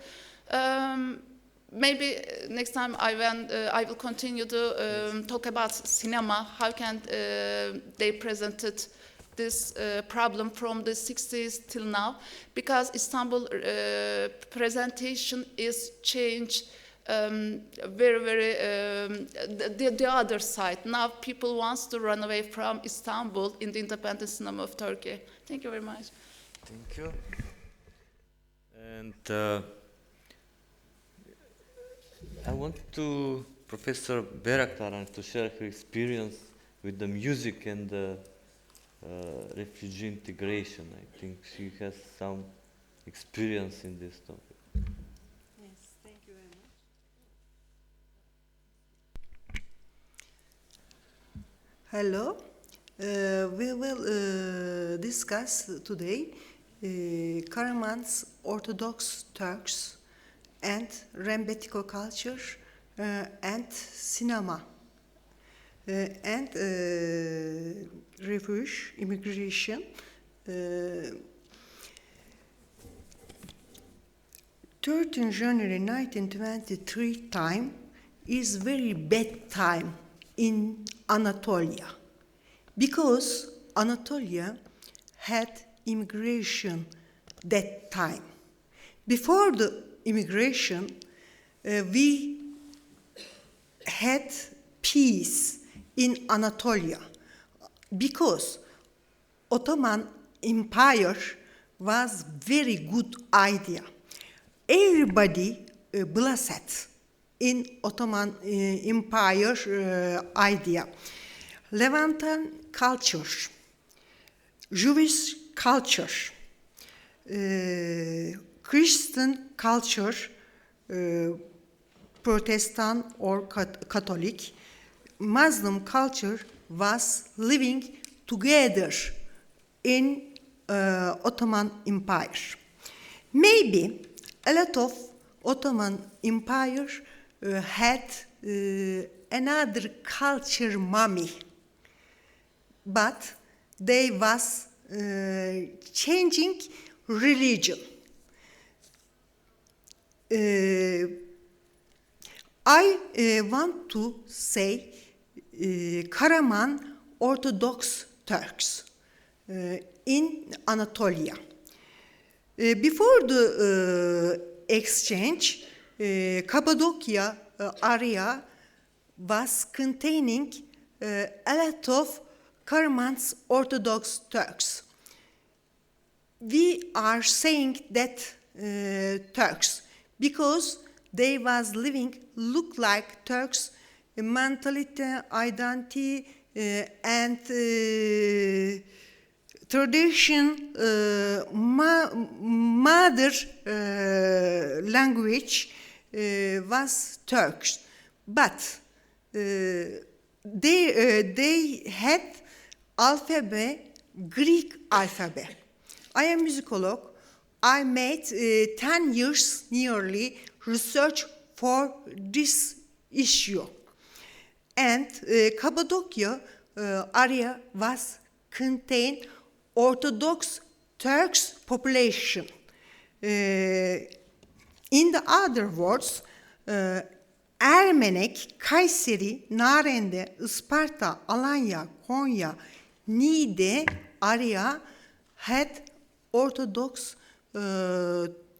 Maybe next time I will continue to talk about cinema, how can they presented this problem from the 60s till now, because Istanbul presentation is changed very, the other side. Now people wants to run away from Istanbul in the independent cinema of Turkey. Thank you very much. Thank you. And I want to Professor Beraktaran to share her experience with the music and the refugee integration. I think she has some experience in this topic. Yes, thank you very much. Hello. We will discuss today Karaman's Orthodox Turks and Rembetiko culture and cinema. And refuge, immigration. 13 January 1923 time is very bad time in Anatolia, because Anatolia had immigration that time. Before the immigration, we had peace in Anatolia, because Ottoman Empire was very good idea. Everybody blessed in Ottoman Empire idea. Levantan culture, Jewish culture, Christian culture, Protestant or Catholic, Muslim culture was living together in Ottoman Empire. Maybe a lot of Ottoman Empire had another culture mommy, but they was changing religion. I want to say Karaman Orthodox Turks in Anatolia. Before the exchange, Cappadocia area was containing a lot of Karaman's Orthodox Turks. we are saying that Turks, because they was living look like Turks, mentality, identity, and tradition, mother language was Turkish, but they had alphabet, Greek alphabet. I am musicolog. I made 10 years nearly research for this issue. And Cappadocia area was contained Orthodox Turks population. In the other words, Ermenek, Kayseri, Narende, Isparta, Alanya, Konya, Niğde area had Orthodox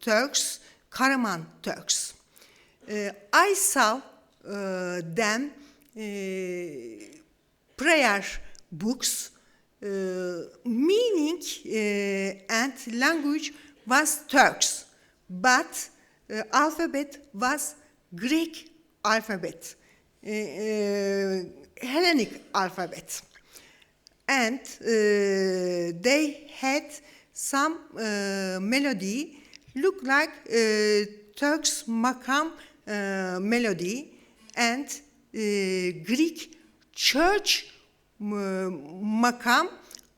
Turks, Karaman Turks. I saw them prayer books, meaning and language was Turks, but alphabet was Greek alphabet, Hellenic alphabet. And they had some melody, look like Turks makam melody, and Greek church makam,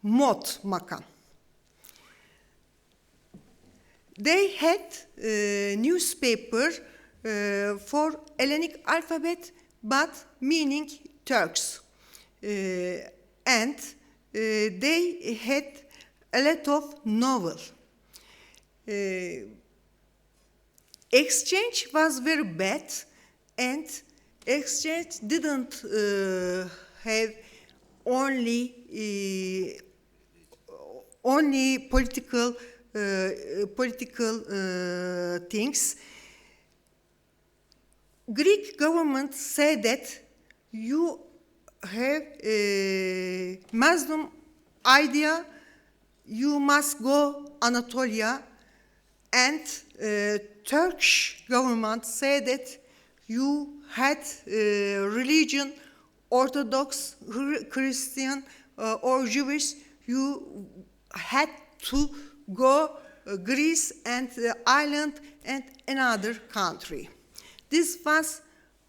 mod makam. They had newspaper for Hellenic alphabet, but meaning Turks. And they had a lot of novel. Exchange was very bad, and exchange didn't have only political things. Greek government said that you have a Muslim idea, you must go Anatolia, and Turkish government said that you had religion, Orthodox, Christian, or Jewish, you had to go Greece and Ireland and another country. This was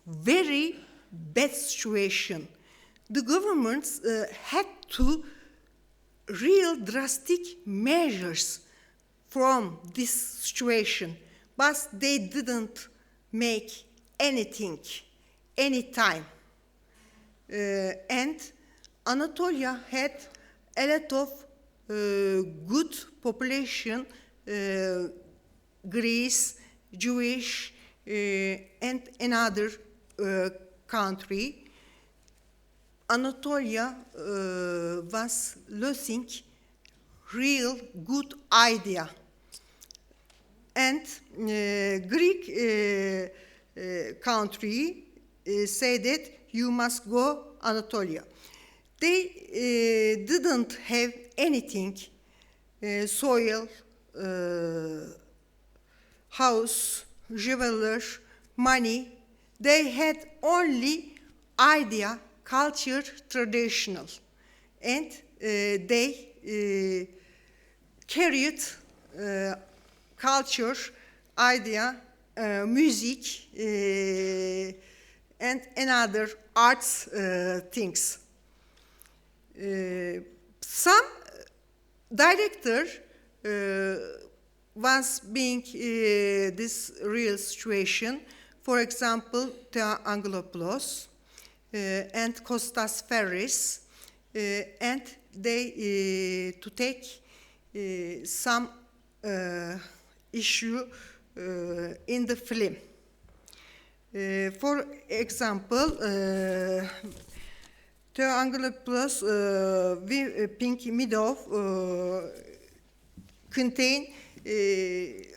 very bad situation. The governments had to real drastic measures from this situation, but they didn't make anything, anytime. And Anatolia had a lot of good population, Greece, Jewish, and another country. Anatolia was losing real good idea. And Greek country said that you must go Anatolia. They didn't have anything, soil, house, jeweler, money. They had only idea, culture, traditional. And they carried culture, idea, music, and another arts things. Some director was being this real situation. For example, Theo Angelopoulos and Kostas Ferris, and they to take some issue in the film. For example, Theo Angelopoulos, Pink Meadow contain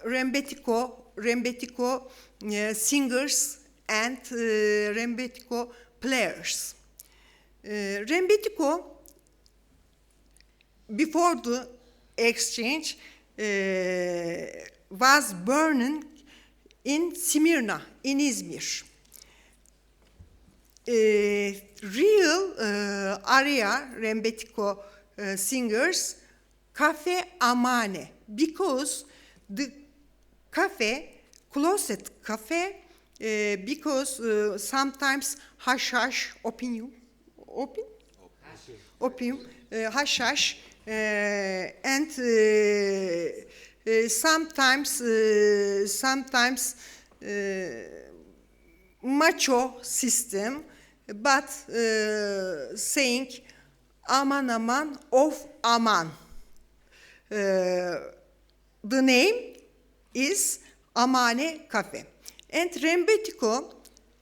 Rembetiko singers and Rembetiko players. Rembetiko, before the exchange, was born in Smyrna, in Izmir. Real area Rembetiko singers cafe amane, because the cafe, closet cafe, because sometimes hashash opium, hashash, and sometimes macho system, but saying aman aman of aman. The name is Amane Cafe. And Rembetiko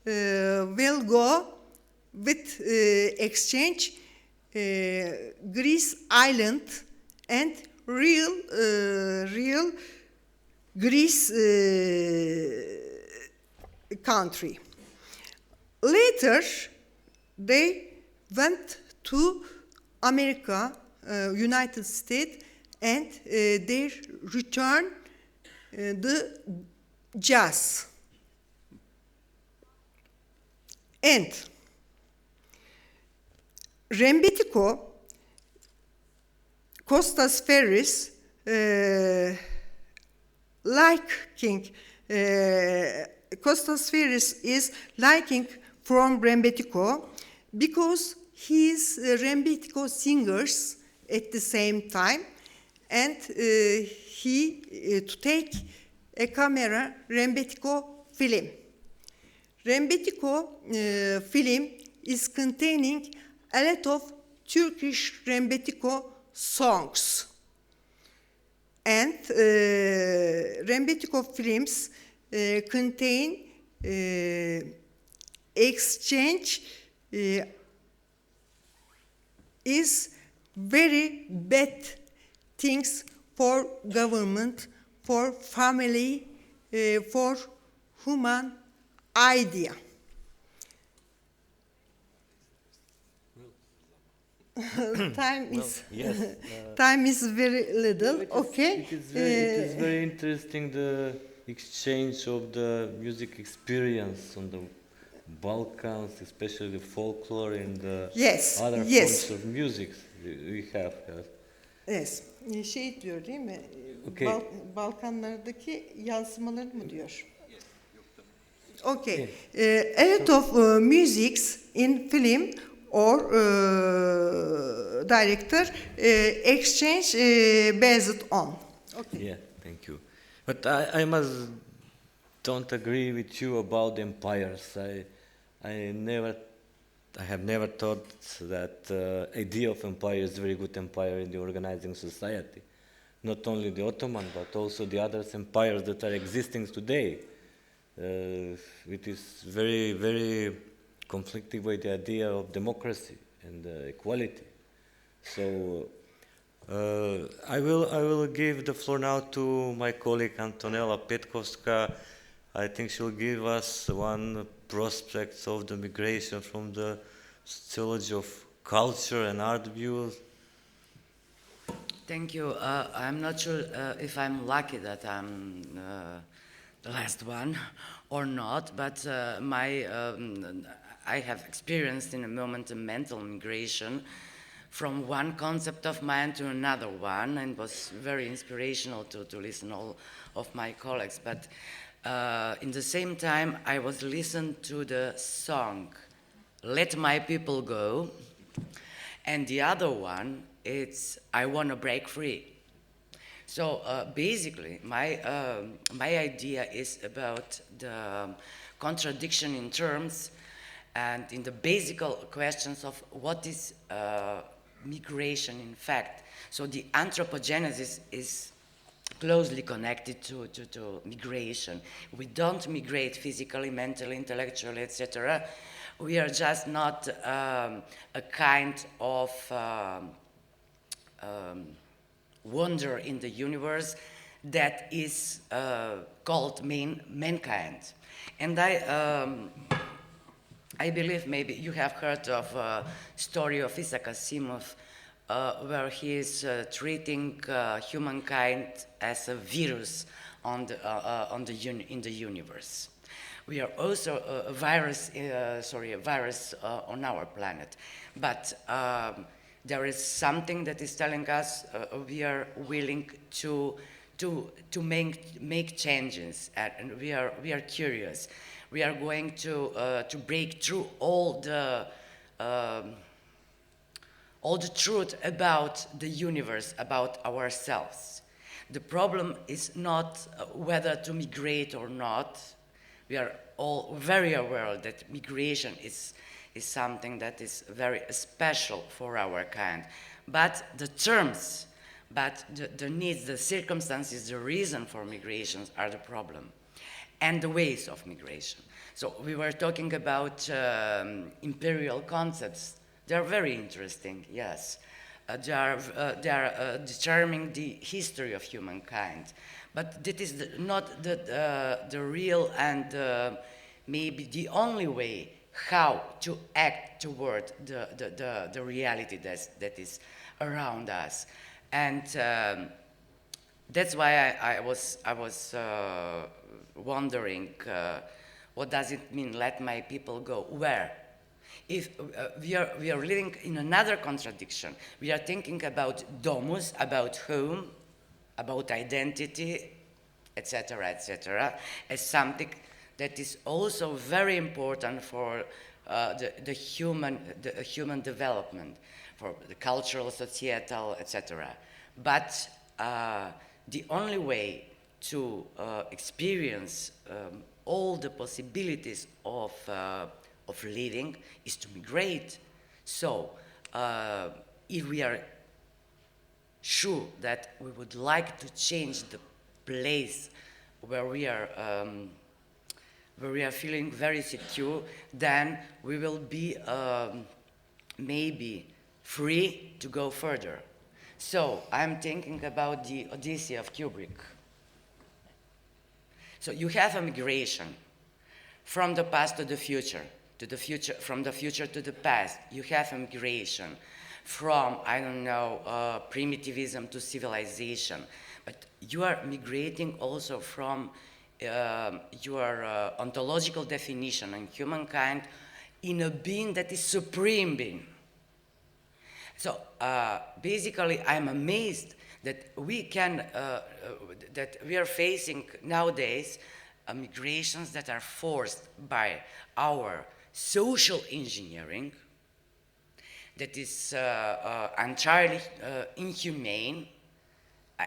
will go with exchange Greece island and real Greece country. Later, they went to America, United States, and they returned the jazz. And Rembetiko, Kostas Ferris, Kostas Ferris is liking from Rembetiko because he's Rembetiko singers at the same time, and he to take a camera Rembetiko film. Rembetiko film is containing a lot of Turkish Rembetiko songs. And Rembetiko films contain exchange is very bad things for government, for family, for human idea. Time is very little. Okay. It is very interesting, the exchange of the music experience on the Balkans, especially the folklore and the other forms of music we have. Yes. Şey diyor değil mi? Okay. Balkanlardaki yansımaları mı diyor? Okay. A lot of musics in film or director exchange based on. Okay. Yeah, thank you. But I don't agree with you about empires. I have never thought that idea of empire is a very good empire in the organizing society. Not only the Ottoman, but also the other empires that are existing today. It is very, very conflicting with the idea of democracy and equality. So I will give the floor now to my colleague Antonella Petkovska. I think she'll give us one prospect of the migration from the sociology of culture and art views. Thank you. I'm not sure if I'm lucky that I'm the last one or not, but I have experienced in a moment a mental migration from one concept of mine to another one, and was very inspirational to listen all of my colleagues. But in the same time, I was listening to the song, Let My People Go, and the other one, it's I Want to Break Free. So basically, my idea is about the contradiction in terms and in the basic questions of what is migration in fact. So the anthropogenesis is closely connected to migration. We don't migrate physically, mentally, intellectually, etc. We are just not a kind of wonder in the universe that is called mankind. And I believe maybe you have heard of a story of Isaac Asimov where he is treating humankind as a virus in the universe. We are also a virus, on our planet. But there is something that is telling us we are willing to make changes, and we are curious. We are going to break through all the truth about the universe, about ourselves. The problem is not whether to migrate or not. We are all very aware that migration is something that is very special for our kind. But the terms, but the needs, the circumstances, the reason for migrations are the problem, and the ways of migration. So we were talking about imperial concepts. They are very interesting, yes. They are determining the history of humankind. But that is not the real and maybe the only way how to act toward the reality that is around us. And that's why I was wondering, what does it mean, let my people go? Where? If we are living in another contradiction. We are thinking about domus, about home, about identity, etc., as something that is also very important for the human development, for the cultural, societal, etc. But the only way to experience all the possibilities of living is to migrate. So if we are sure that we would like to change the place where we are feeling very secure, then we will be maybe free to go further. So I'm thinking about the Odyssey of Kubrick. So you have a migration from the past to the future, from the future to the past. You have a migration from, I don't know, primitivism to civilization. But you are migrating also from your ontological definition on humankind in a being that is supreme being. So basically, I'm amazed that we can, that we are facing nowadays migrations that are forced by our social engineering, that is entirely inhumane,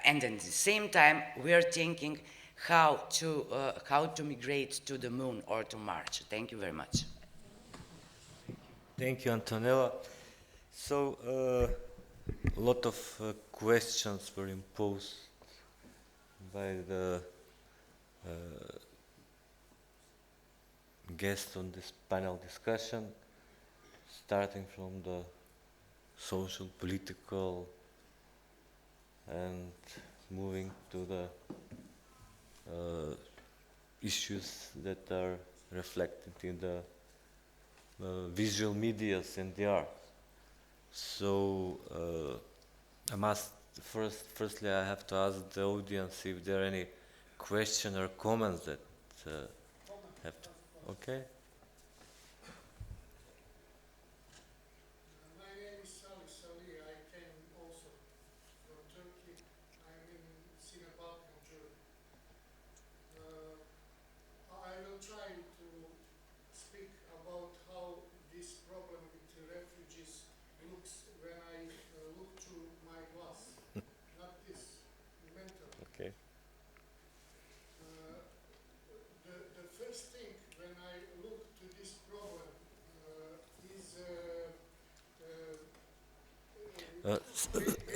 and at the same time we are thinking how to migrate to the moon or to Mars. Thank you very much. Thank you, Antonella. So a lot of questions were imposed by the guests on this panel discussion, starting from the social, political, and moving to the issues that are reflected in the visual medias and the art. So I must firstly I have to ask the audience if there are any questions or comments that have to, okay?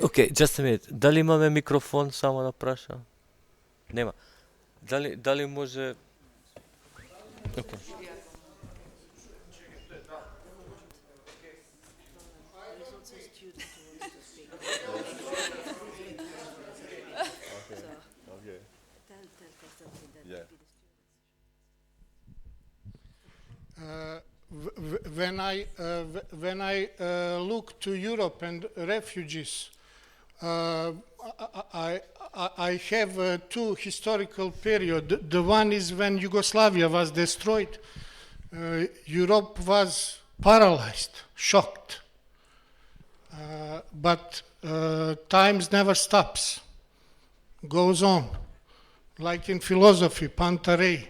Okay, just a minute. Дали имаме микрофон само да праша? Нема. Дали може... Okay. when I look to Europe and refugees, I have two historical periods. The one is when Yugoslavia was destroyed. Europe was paralyzed, shocked. But times never stops, goes on, like in philosophy, Pantarei.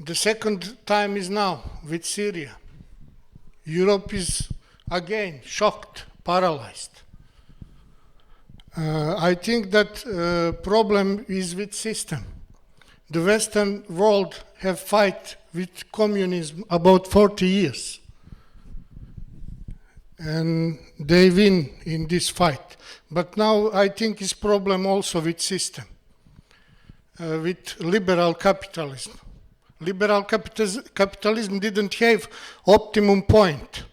The second time is now with Syria. Europe is again shocked, paralyzed. I think that problem is with system. The Western world have fight with communism about 40 years. And they win in this fight. But now I think it's problem also with system, with liberal capitalism. Liberal capitalism didn't have optimum point.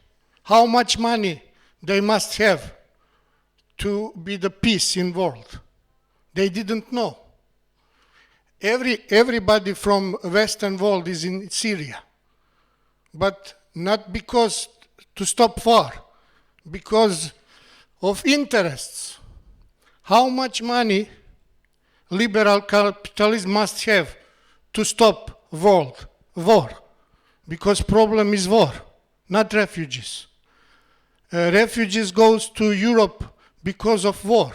How much money they must have to be the peace in world? They didn't know. Everybody from Western world is in Syria, but not because to stop war, because of interests. How much money liberal capitalism must have to stop war? Because problem is war, not refugees. Refugees goes to Europe because of war,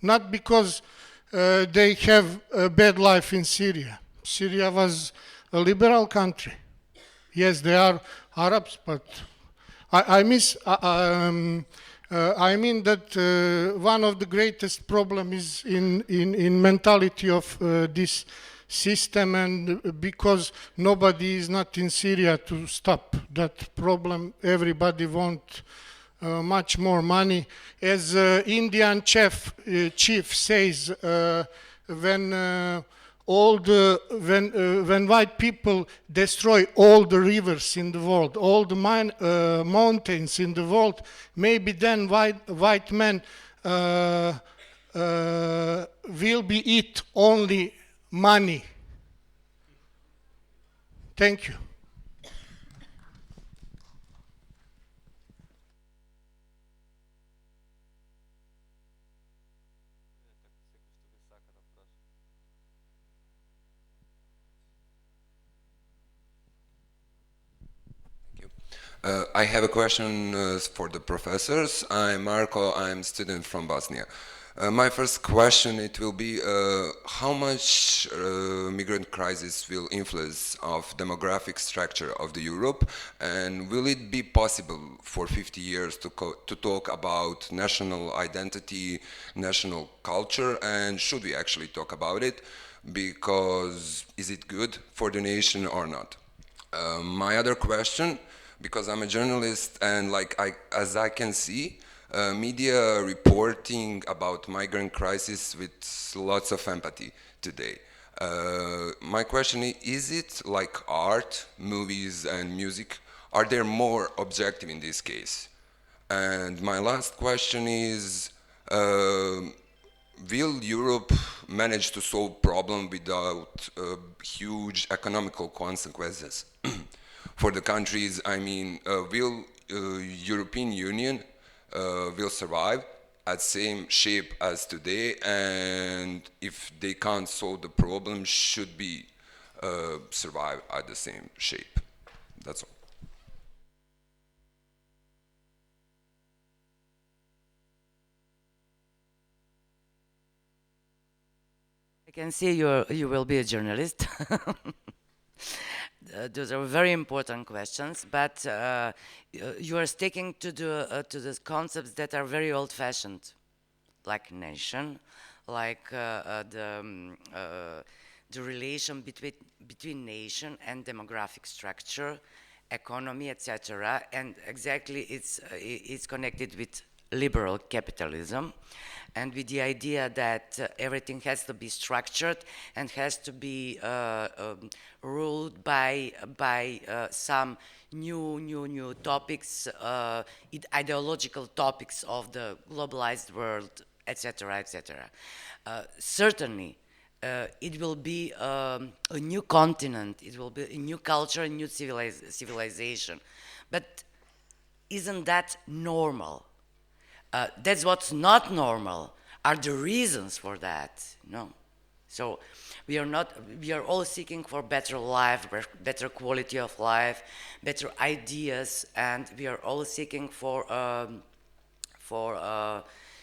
not because they have a bad life in Syria. Syria was a liberal country. Yes, they are Arabs, but I mean that one of the greatest problems is in mentality of this system, and because nobody is not in Syria to stop that problem, everybody want much more money. As Indian chief says, when white people destroy all the rivers in the world, all the mountains in the world, maybe then white men will be eat only money. Thank you. I have a question for the professors. I'm Marko, I'm a student from Bosnia. My first question, it will be how much migrant crisis will influence of demographic structure of the Europe, and will it be possible for 50 years to talk about national identity, national culture, and should we actually talk about it? Because is it good for the nation or not? My other question, because I'm a journalist and as I can see, media reporting about migrant crisis with lots of empathy today. My question is it like art, movies and music? Are they more objective in this case? And my last question is, will Europe manage to solve problem without huge economical consequences for the countries? I mean, will European Union will survive at same shape as today, and if they can't solve the problem, should be survive at the same shape? That's all. I can see you will be a journalist. Those are very important questions, but you are sticking to the concepts that are very old-fashioned, like nation, like the relation between nation and demographic structure, economy, etc. And exactly, it's connected with liberal capitalism, and with the idea that everything has to be structured and has to be ruled by some new topics, ideological topics of the globalized world, etc., etc. Certainly, it will be a new continent, it will be a new culture, a new civilization. But isn't that normal? That's what's not normal, are the reasons for that, no? So we are all seeking for better life, better quality of life, better ideas, and we are all seeking for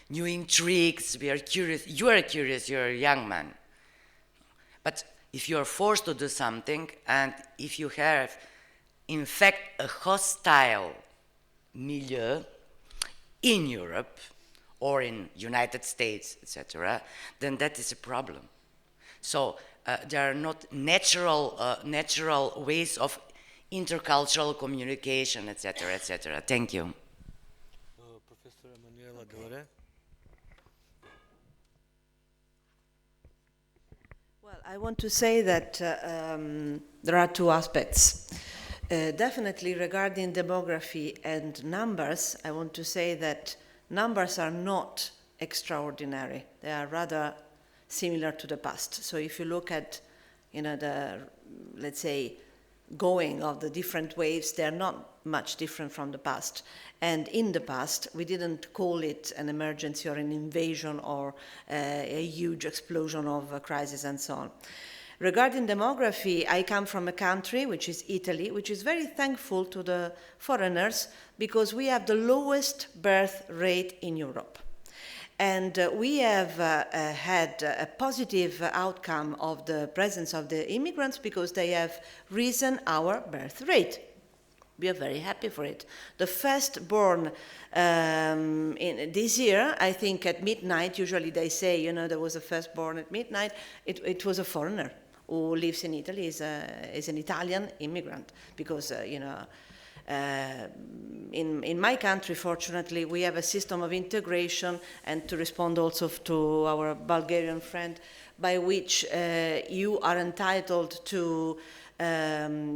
new intrigues. We are curious. You are curious. You are a young man. But if you are forced to do something, and if you have, in fact, a hostile milieu in Europe or in United States, etc., then that is a problem. So there are not natural ways of intercultural communication, etc., etc. Thank you. Professor Emanuela Dore. Well, I want to say that there are two aspects. Definitely regarding demography and numbers, I want to say that numbers are not extraordinary. They are rather similar to the past. So if you look at, the, let's say, going of the different waves, they're not much different from the past. And in the past, we didn't call it an emergency or an invasion or a huge explosion of a crisis and so on. Regarding demography, I come from a country, which is Italy, which is very thankful to the foreigners because we have the lowest birth rate in Europe. And we have had a positive outcome of the presence of the immigrants because they have risen our birth rate. We are very happy for it. The firstborn in this year, I think at midnight, usually they say, there was a firstborn at midnight, it was a foreigner who lives in Italy, is an Italian immigrant because, in my country, fortunately, we have a system of integration, and to respond also to our Bulgarian friend, by which you are entitled to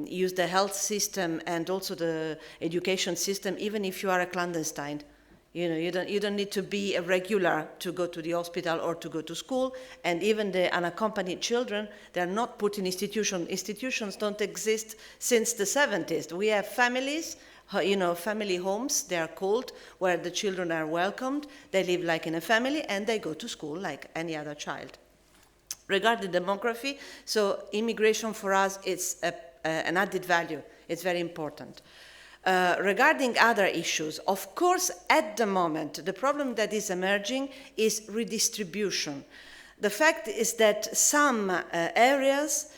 use the health system and also the education system, even if you are a clandestine. You don't need to be a regular to go to the hospital or to go to school, and even the unaccompanied children, they're not put in institutions. Institutions don't exist since the 70s. We have families, family homes, they are called, where the children are welcomed, they live like in a family, and they go to school like any other child. Regarding demography, so immigration for us is an added value. It's very important. Regarding other issues, of course, at the moment, the problem that is emerging is redistribution. The fact is that some areas,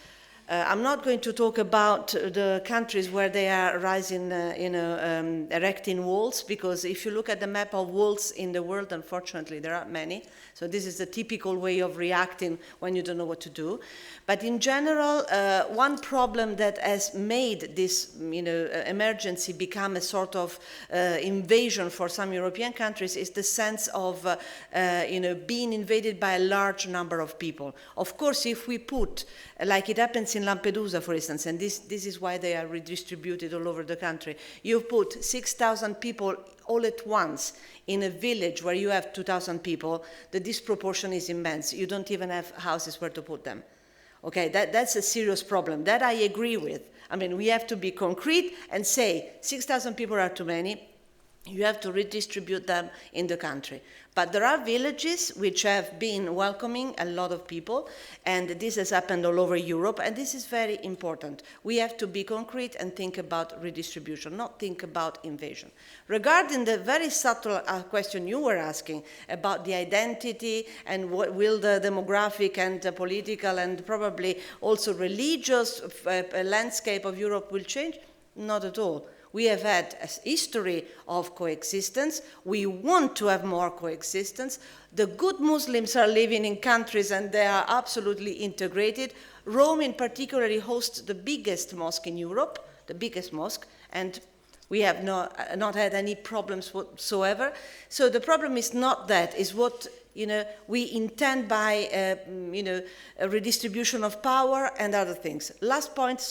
I'm not going to talk about the countries where they are rising, erecting walls, because if you look at the map of walls in the world, unfortunately, there aren't many. So this is the typical way of reacting when you don't know what to do. But in general, one problem that has made this, emergency become a sort of invasion for some European countries is the sense of, being invaded by a large number of people. Of course, if we put, like it happens in Lampedusa, for instance, and this is why they are redistributed all over the country, you put 6,000 people all at once in a village where you have 2,000 people, the disproportion is immense. You don't even have houses where to put them. Okay, that's a serious problem. That I agree with. I mean, we have to be concrete and say 6,000 people are too many. You have to redistribute them in the country. But there are villages which have been welcoming a lot of people, and this has happened all over Europe, and this is very important. We have to be concrete and think about redistribution, not think about invasion. Regarding the very subtle question you were asking about the identity and what will the demographic and political and probably also religious landscape of Europe will change, not at all. We have had a history of coexistence. We want to have more coexistence. The good Muslims are living in countries and they are absolutely integrated. Rome in particular hosts the biggest mosque in Europe, the biggest mosque, and we have not had any problems whatsoever. So the problem is not that, is what we intend by a redistribution of power and other things. Last point,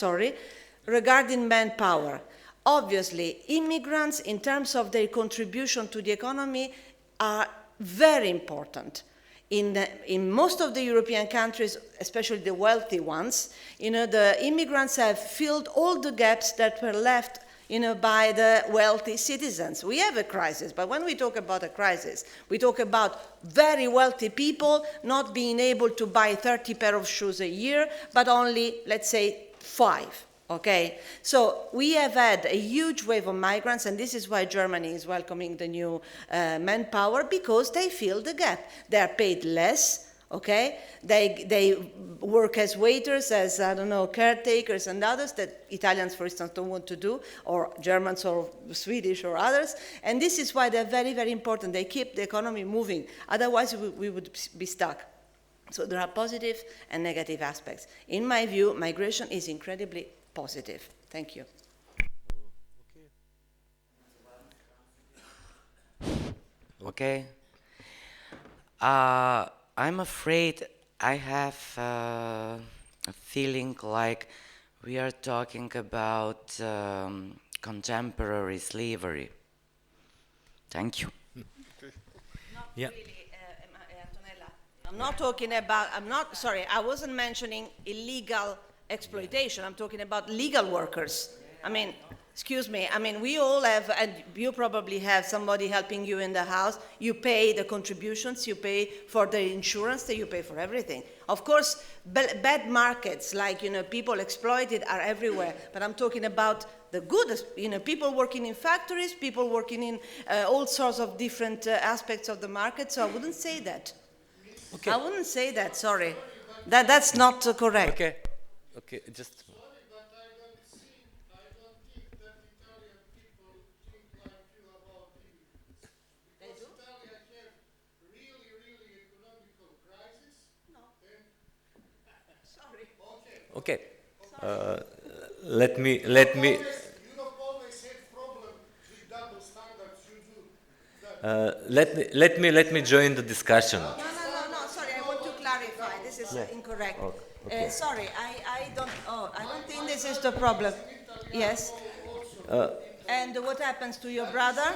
regarding manpower. Obviously, immigrants, in terms of their contribution to the economy, are very important. in most of the European countries, especially the wealthy ones, the immigrants have filled all the gaps that were left by the wealthy citizens. We have a crisis, but when we talk about a crisis, we talk about very wealthy people not being able to buy 30 pair of shoes a year, but only, let's say, 5. Okay, so we have had a huge wave of migrants, and this is why Germany is welcoming the new manpower, because they fill the gap. They are paid less, okay? They work as waiters, as, I don't know, caretakers and others that Italians, for instance, don't want to do, or Germans or Swedish or others. And this is why they're very, very important. They keep the economy moving. Otherwise, we would be stuck. So there are positive and negative aspects. In my view, migration is incredibly positive. Thank you. Okay. I'm afraid I have a feeling like we are talking about contemporary slavery. Thank you. Yeah. I'm not talking about, I wasn't mentioning illegal exploitation. I'm talking about legal workers. I mean, excuse me, we all have, and you probably have somebody helping you in the house. You pay the contributions, you pay for the insurance, you pay for everything. Of course, bad markets, like, people exploited are everywhere, but I'm talking about the good, people working in factories, people working in all sorts of different aspects of the market, so I wouldn't say that. Okay. I wouldn't say that, sorry. That's not correct. Okay. Okay, just. Sorry, but I don't think that Italian people think like you about immigrants. Because Italy have really, really economical crisis. No. Sorry. Okay. Let me. Europe always had problems with double standards. You do that. Let me join the discussion. No, sorry, I want to clarify. This is incorrect. Okay. Sorry, I don't think this is the problem. Yes. And what happens to your brother?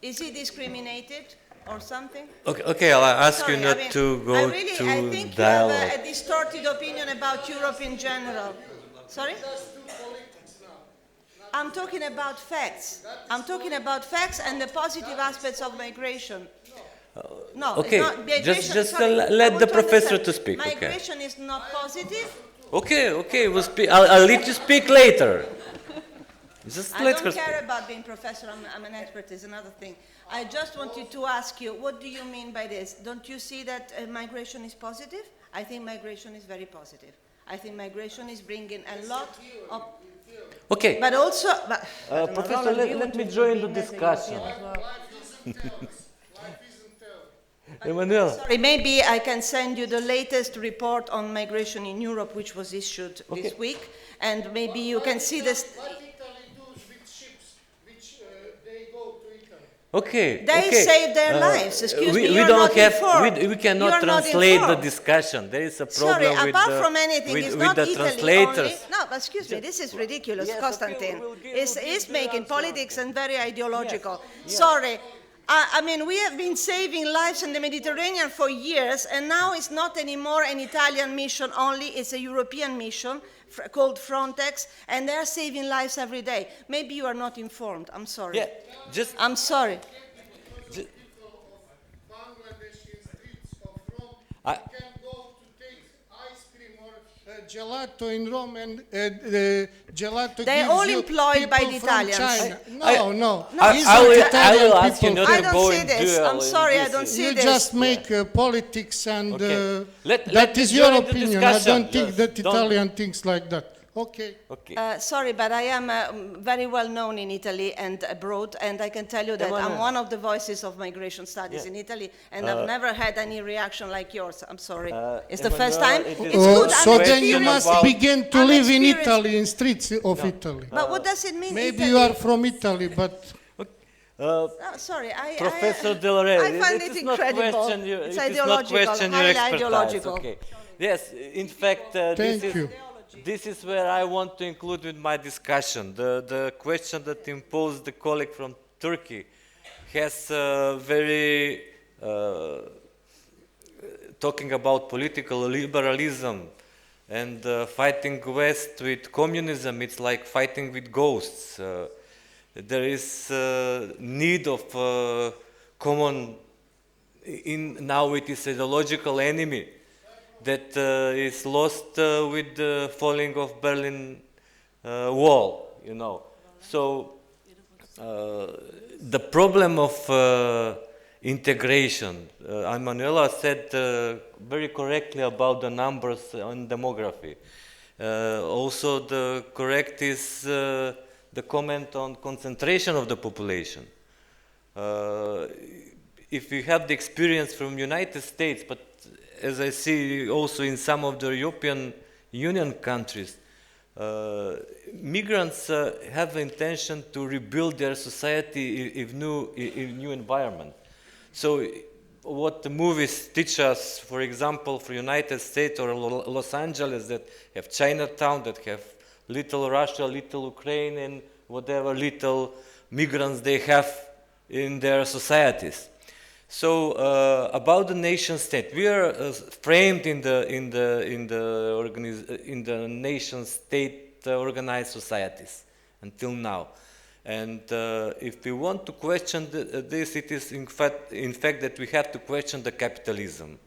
Is he discriminated or something? Okay, I'll ask you not to go to I think dialogue. you have a distorted opinion about Europe in general. Sorry? I'm talking about facts. I'm talking about facts and the positive aspects of migration. No, okay, just let the professor to speak. Migration is not positive. Okay, we'll speak. I'll let you speak later. Just I let don't her care speak. about being professor. I'm an expert. Is another thing. I just wanted to ask you, what do you mean by this? Don't you see that migration is positive? I think migration is very positive. I think migration is bringing a lot of. Okay. But also, Professor, let me join the discussion. Emmanuel. Sorry, maybe I can send you the latest report on migration in Europe, which was issued this week, and maybe you can see this. What Italy does with ships, which they go to Italy? Okay. They save their lives. Excuse me, we you're don't not have. informed. We cannot You're not translate the informed. discussion. There is a problem Sorry, with apart from anything, it's with not the Italy translators. only. No, but excuse me, this is ridiculous, Yes, Constantine. okay, It's making politics and very ideological. Yes. Sorry. We have been saving lives in the Mediterranean for years, and now it's not anymore an Italian mission only, it's a European mission called Frontex, and they're saving lives every day. Maybe you are not informed, I'm sorry. Yeah, I'm sorry. Can go to take ice cream or gelato in Rome, and gelato. They're all employed by the Italians. No. I will ask you not I to don't go see in this. duel I'm sorry, I don't this. see You this. just make politics, and Let that me is your join the opinion. I discussion. don't think Yes, that don't- Italian thinks like that. Okay. Sorry, but I am very well known in Italy and abroad, and I can tell you that I'm one of the voices of migration studies in Italy, and I've never had any reaction like yours. I'm sorry. It's the first time. It's good. So I'm then you must experienced. begin to I'm live in experienced. Italy, in streets of Italy. But what does it mean? Maybe Italy? you are from Italy, but Sorry, Professor Del Rey, I find it is not incredible. question your, It's it is not ideological, question your highly expertise. ideological. Okay. Yes, in fact, this is where I want to include with my discussion. The question that imposed the colleague from Turkey has very talking about political liberalism and fighting West with communism, it's like fighting with ghosts. There is need of common, now it is ideological enemy that is lost with the falling of Berlin Wall, you know. So the problem of integration, Manuela said very correctly about the numbers on demography. Also the correct is the comment on concentration of the population. If you have the experience from United States, but as I see also in some of the European Union countries, migrants have the intention to rebuild their society in new environment. So what the movies teach us, for example, for United States or Los Angeles, that have Chinatown, that have little Russia, little Ukraine, and whatever little migrants they have in their societies. So about the nation state, we are framed in the nation state organized societies until now. And if we want to question this, it is in fact that we have to question the capitalism.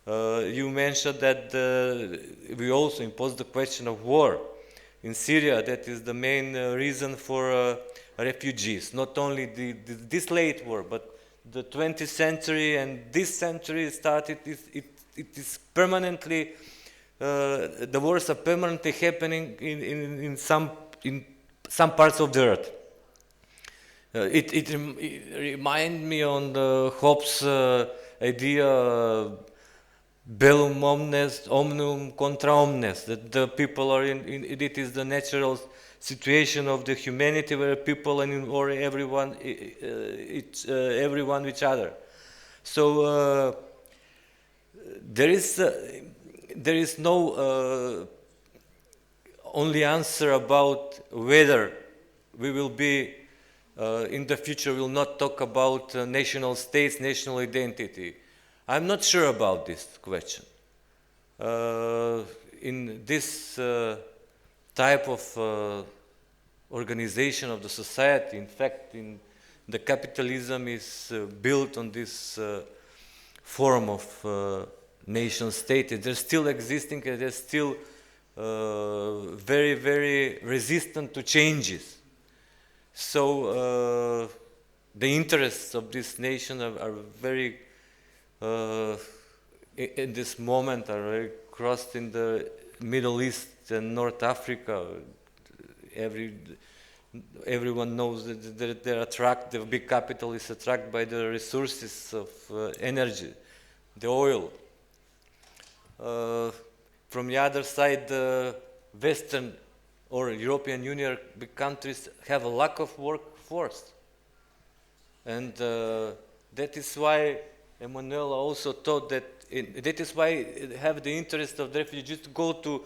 You mentioned that we also impose the question of war. In Syria, that is the main reason for refugees. Not only this late war, but the 20th century and this century started, it is permanently, the wars are permanently happening in some parts of the earth. It reminds me on the Hobbes' idea, bellum omnes, omnium contra omnes, that the people are it is the natural situation of the humanity where people or everyone each other. So there is no only answer about whether we will be in the future. We will not talk about national states, national identity. I'm not sure about this question. In this type of organization of the society, in fact, the capitalism is built on this form of nation state. They're still existing and they're still very, very resistant to changes. So the interests of this nation are very, in this moment, are very crossed in the Middle East and North Africa. Everyone knows that they're attracted, the big capital is attracted by the resources of energy, the oil. From the other side, the Western or European Union big countries have a lack of workforce. And that is why Emanuela also thought that, that is why they have the interest of the refugees to go to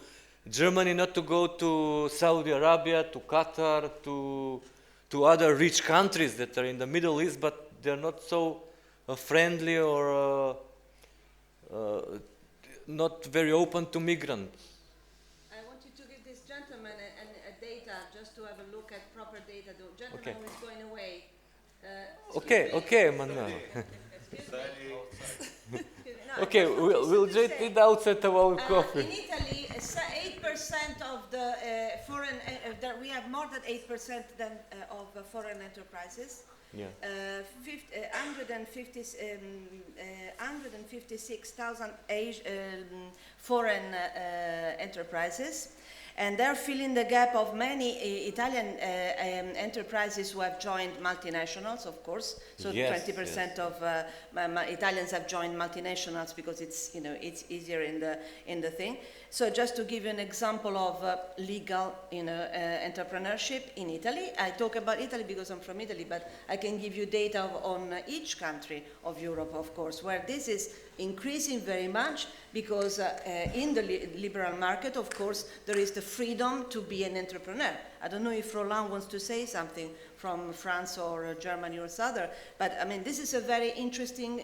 Germany, not to go to Saudi Arabia, to Qatar, to other rich countries that are in the Middle East, but they're not so friendly or not very open to migrants. I want you to give this gentleman a data, just to have a look at proper data. The gentleman who is going away. Okay, Manuel. Okay, we'll just eat outside of our coffee. In Italy, 8% of the foreign, we have more than 8% of foreign enterprises. Yeah. 156,000 foreign enterprises. And they're filling the gap of many Italian enterprises who have joined multinationals, of course. So 20% of Italians have joined multinationals because it's easier in the thing. So just to give you an example of legal entrepreneurship in Italy, I talk about Italy because I'm from Italy, but I can give you data on each country of Europe, of course, where this is increasing very much because in the liberal market, of course, there is the freedom to be an entrepreneur. I don't know if Roland wants to say something from France or Germany or other, but I mean, this is a very interesting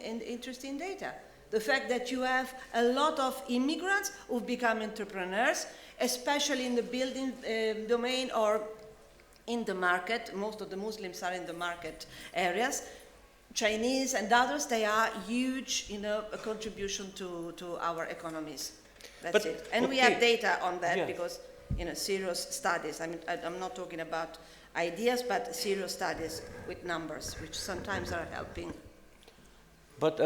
data. the fact that you have a lot of immigrants who've become entrepreneurs, especially in the building domain or in the market. Most of the Muslims are in the market areas. Chinese and others, they are huge, a contribution to our economies. That's it. And we have data on that because, serious studies. I mean, I'm not talking about ideas, but serious studies with numbers, which sometimes are helping. But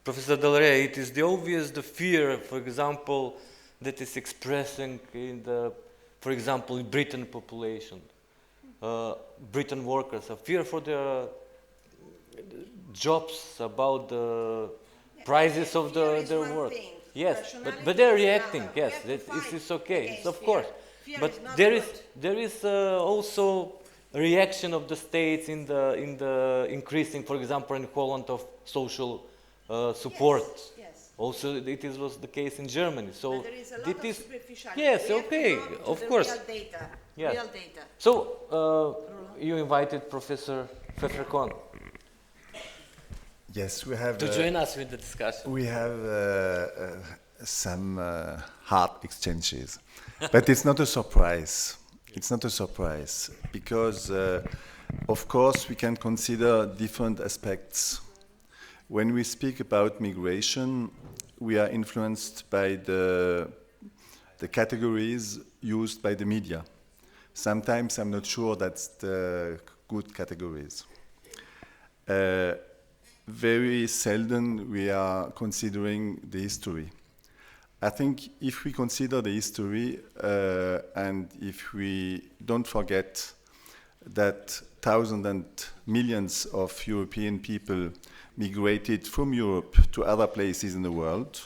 Professor Del Rey, it is the obvious, the fear, for example, that is expressing in the, for example, in Britain population. Britain workers, a fear for their jobs, about the prices of their work. Yes, but they're reacting. Yes, it's okay. It's of course, but there is also a reaction of the states in the increasing, for example, in Holland, of social support. Yes. Also, it was the case in Germany. So there is a lot of superficiality. Yes, okay, of course. Real data. Yes. Real data. So you invited Professor Pfefferkorn. Yes, we have to join us with the discussion. We have some hard exchanges, but it's not a surprise. It's not a surprise because, of course, we can consider different aspects. When we speak about migration, we are influenced by the categories used by the media. Sometimes I'm not sure that's the good categories. Very seldom we are considering the history. I think if we consider the history and if we don't forget that thousands and millions of European people migrated from Europe to other places in the world,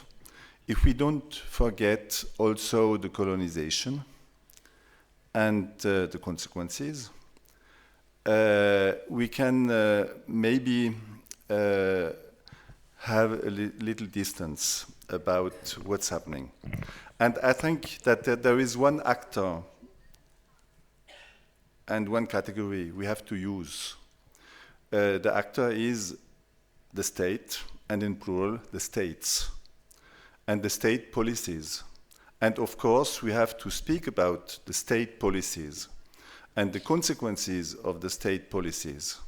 if we don't forget also the colonization and the consequences, we can maybe have a little distance about what's happening. And I think that there is one actor and one category we have to use. The actor is the state, and in plural, the states, and the state policies. And of course, we have to speak about the state policies and the consequences of the state policies.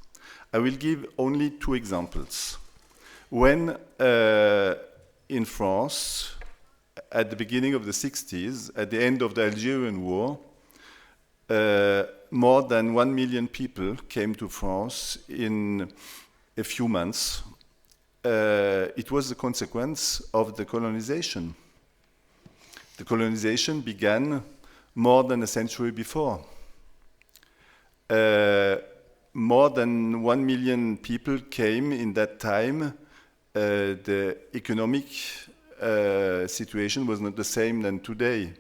I will give only two examples. When in France, at the beginning of the 60s, at the end of the Algerian War, more than 1 million people came to France in a few months. It was the consequence of the colonization. The colonization began more than a century before. More than 1 million people came in that time. The economic situation was not the same than today.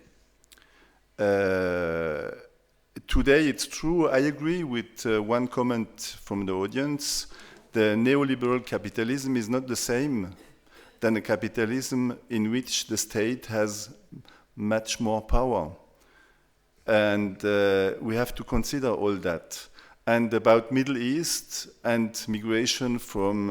Today, it's true, I agree with one comment from the audience. The neoliberal capitalism is not the same than a capitalism in which the state has much more power. And we have to consider all that. And about Middle East and migration from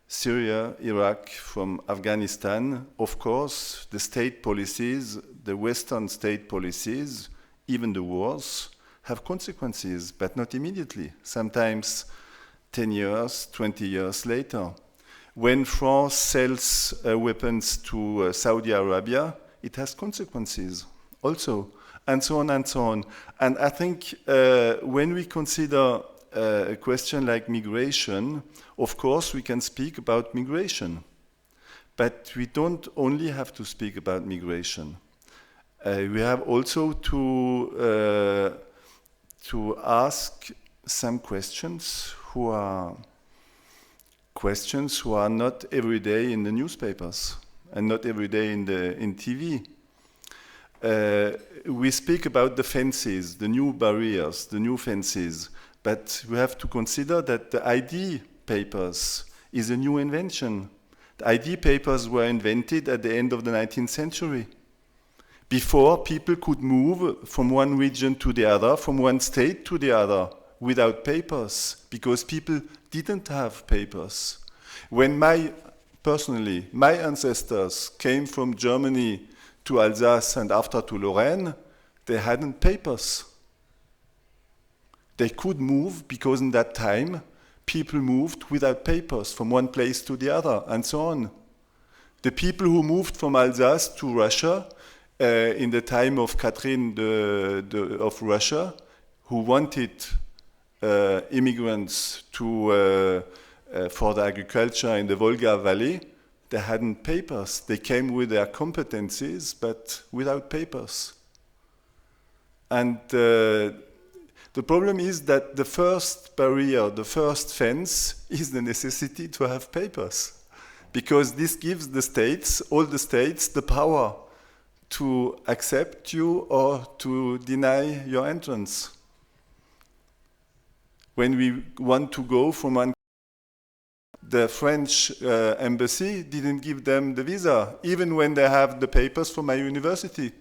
Syria, Iraq, from Afghanistan, of course, the state policies, the Western state policies, even the wars, have consequences, but not immediately. Sometimes 10 years, 20 years later. When France sells weapons to Saudi Arabia, it has consequences also, and so on and so on. And I think when we consider a question like migration, of course we can speak about migration, but we don't only have to speak about migration. We have also to ask some questions who are not every day in the newspapers and not every day in TV. We speak about the fences, the new barriers, the new fences, but we have to consider that the ID papers is a new invention. The ID papers were invented at the end of the 19th century. Before, people could move from one region to the other, from one state to the other, without papers, because people didn't have papers. When personally, my ancestors came from Germany to Alsace and after to Lorraine, they hadn't papers. They could move because in that time, people moved without papers from one place to the other and so on. The people who moved from Alsace to Russia in the time of Catherine of Russia, who wanted immigrants for the agriculture in the Volga Valley, they hadn't papers. They came with their competencies, but without papers. And the problem is that the first barrier, the first fence, is the necessity to have papers. Because this gives the states, all the states, the power to accept you or to deny your entrance. When we want to go from one, the French embassy didn't give them the visa, even when they have the papers from my university.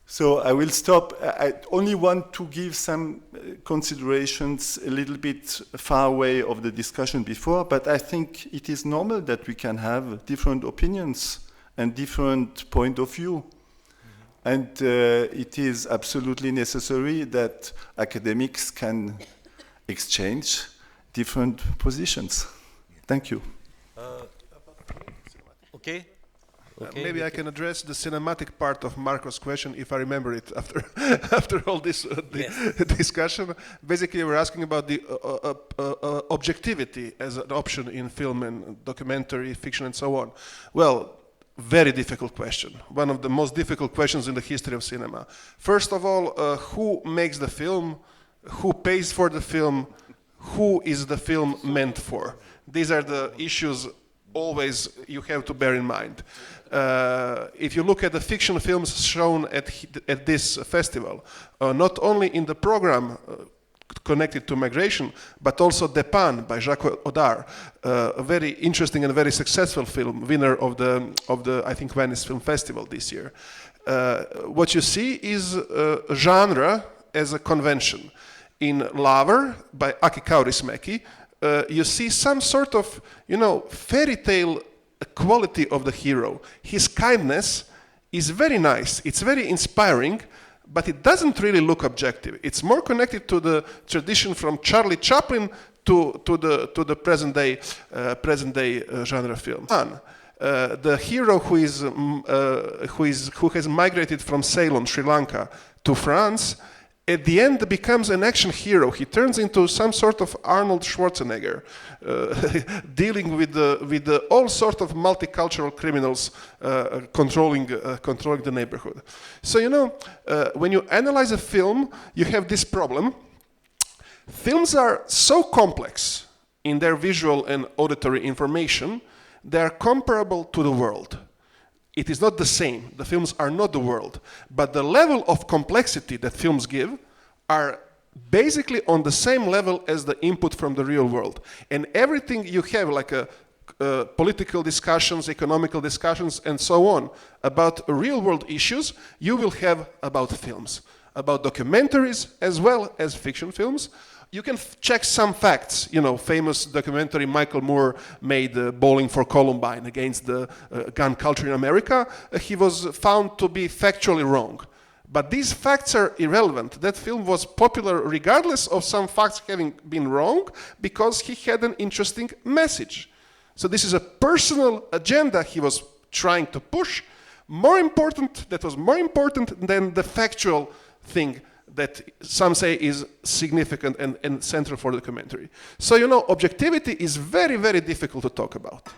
So I will stop. I only want to give some considerations a little bit far away of the discussion before, but I think it is normal that we can have different opinions and different point of view. And it is absolutely necessary that academics can exchange different positions. Thank you. Okay. Maybe I can address the cinematic part of Marco's question, if I remember it after after all this discussion. Basically, we're asking about the objectivity as an option in film and documentary, fiction, and so on. Well, very difficult question. One of the most difficult questions in the history of cinema. First of all, who makes the film? Who pays for the film? Who is the film meant for? These are the issues always you have to bear in mind. If you look at the fiction films shown at this festival, not only in the program connected to migration, but also Depan by Jacques Audard, a very interesting and very successful film, winner of the I think Venice Film Festival this year. What you see is genre as a convention. In Laver by Aki Kaurismäki, you see some sort of, fairy tale quality of the hero. His kindness is very nice. It's very inspiring, but it doesn't really look objective. It's more connected to the tradition from Charlie Chaplin to the present day genre film. The hero who has migrated from Ceylon, Sri Lanka, to France, at the end becomes an action hero. He turns into some sort of Arnold Schwarzenegger, dealing with all sort of multicultural criminals controlling the neighborhood. So when you analyze a film, you have this problem. Films are so complex in their visual and auditory information, they are comparable to the world. It is not the same. The films are not the world. But the level of complexity that films give are basically on the same level as the input from the real world. And everything you have, like political discussions, economical discussions, and so on, about real world issues, you will have about films, about documentaries as well as fiction films. You can check some facts. Famous documentary Michael Moore made, Bowling for Columbine, against the gun culture in America. He was found to be factually wrong. But these facts are irrelevant. That film was popular regardless of some facts having been wrong, because he had an interesting message. So this is a personal agenda he was trying to push, that was more important than the factual thing that some say is significant and central for the documentary. So, objectivity is very, very difficult to talk about.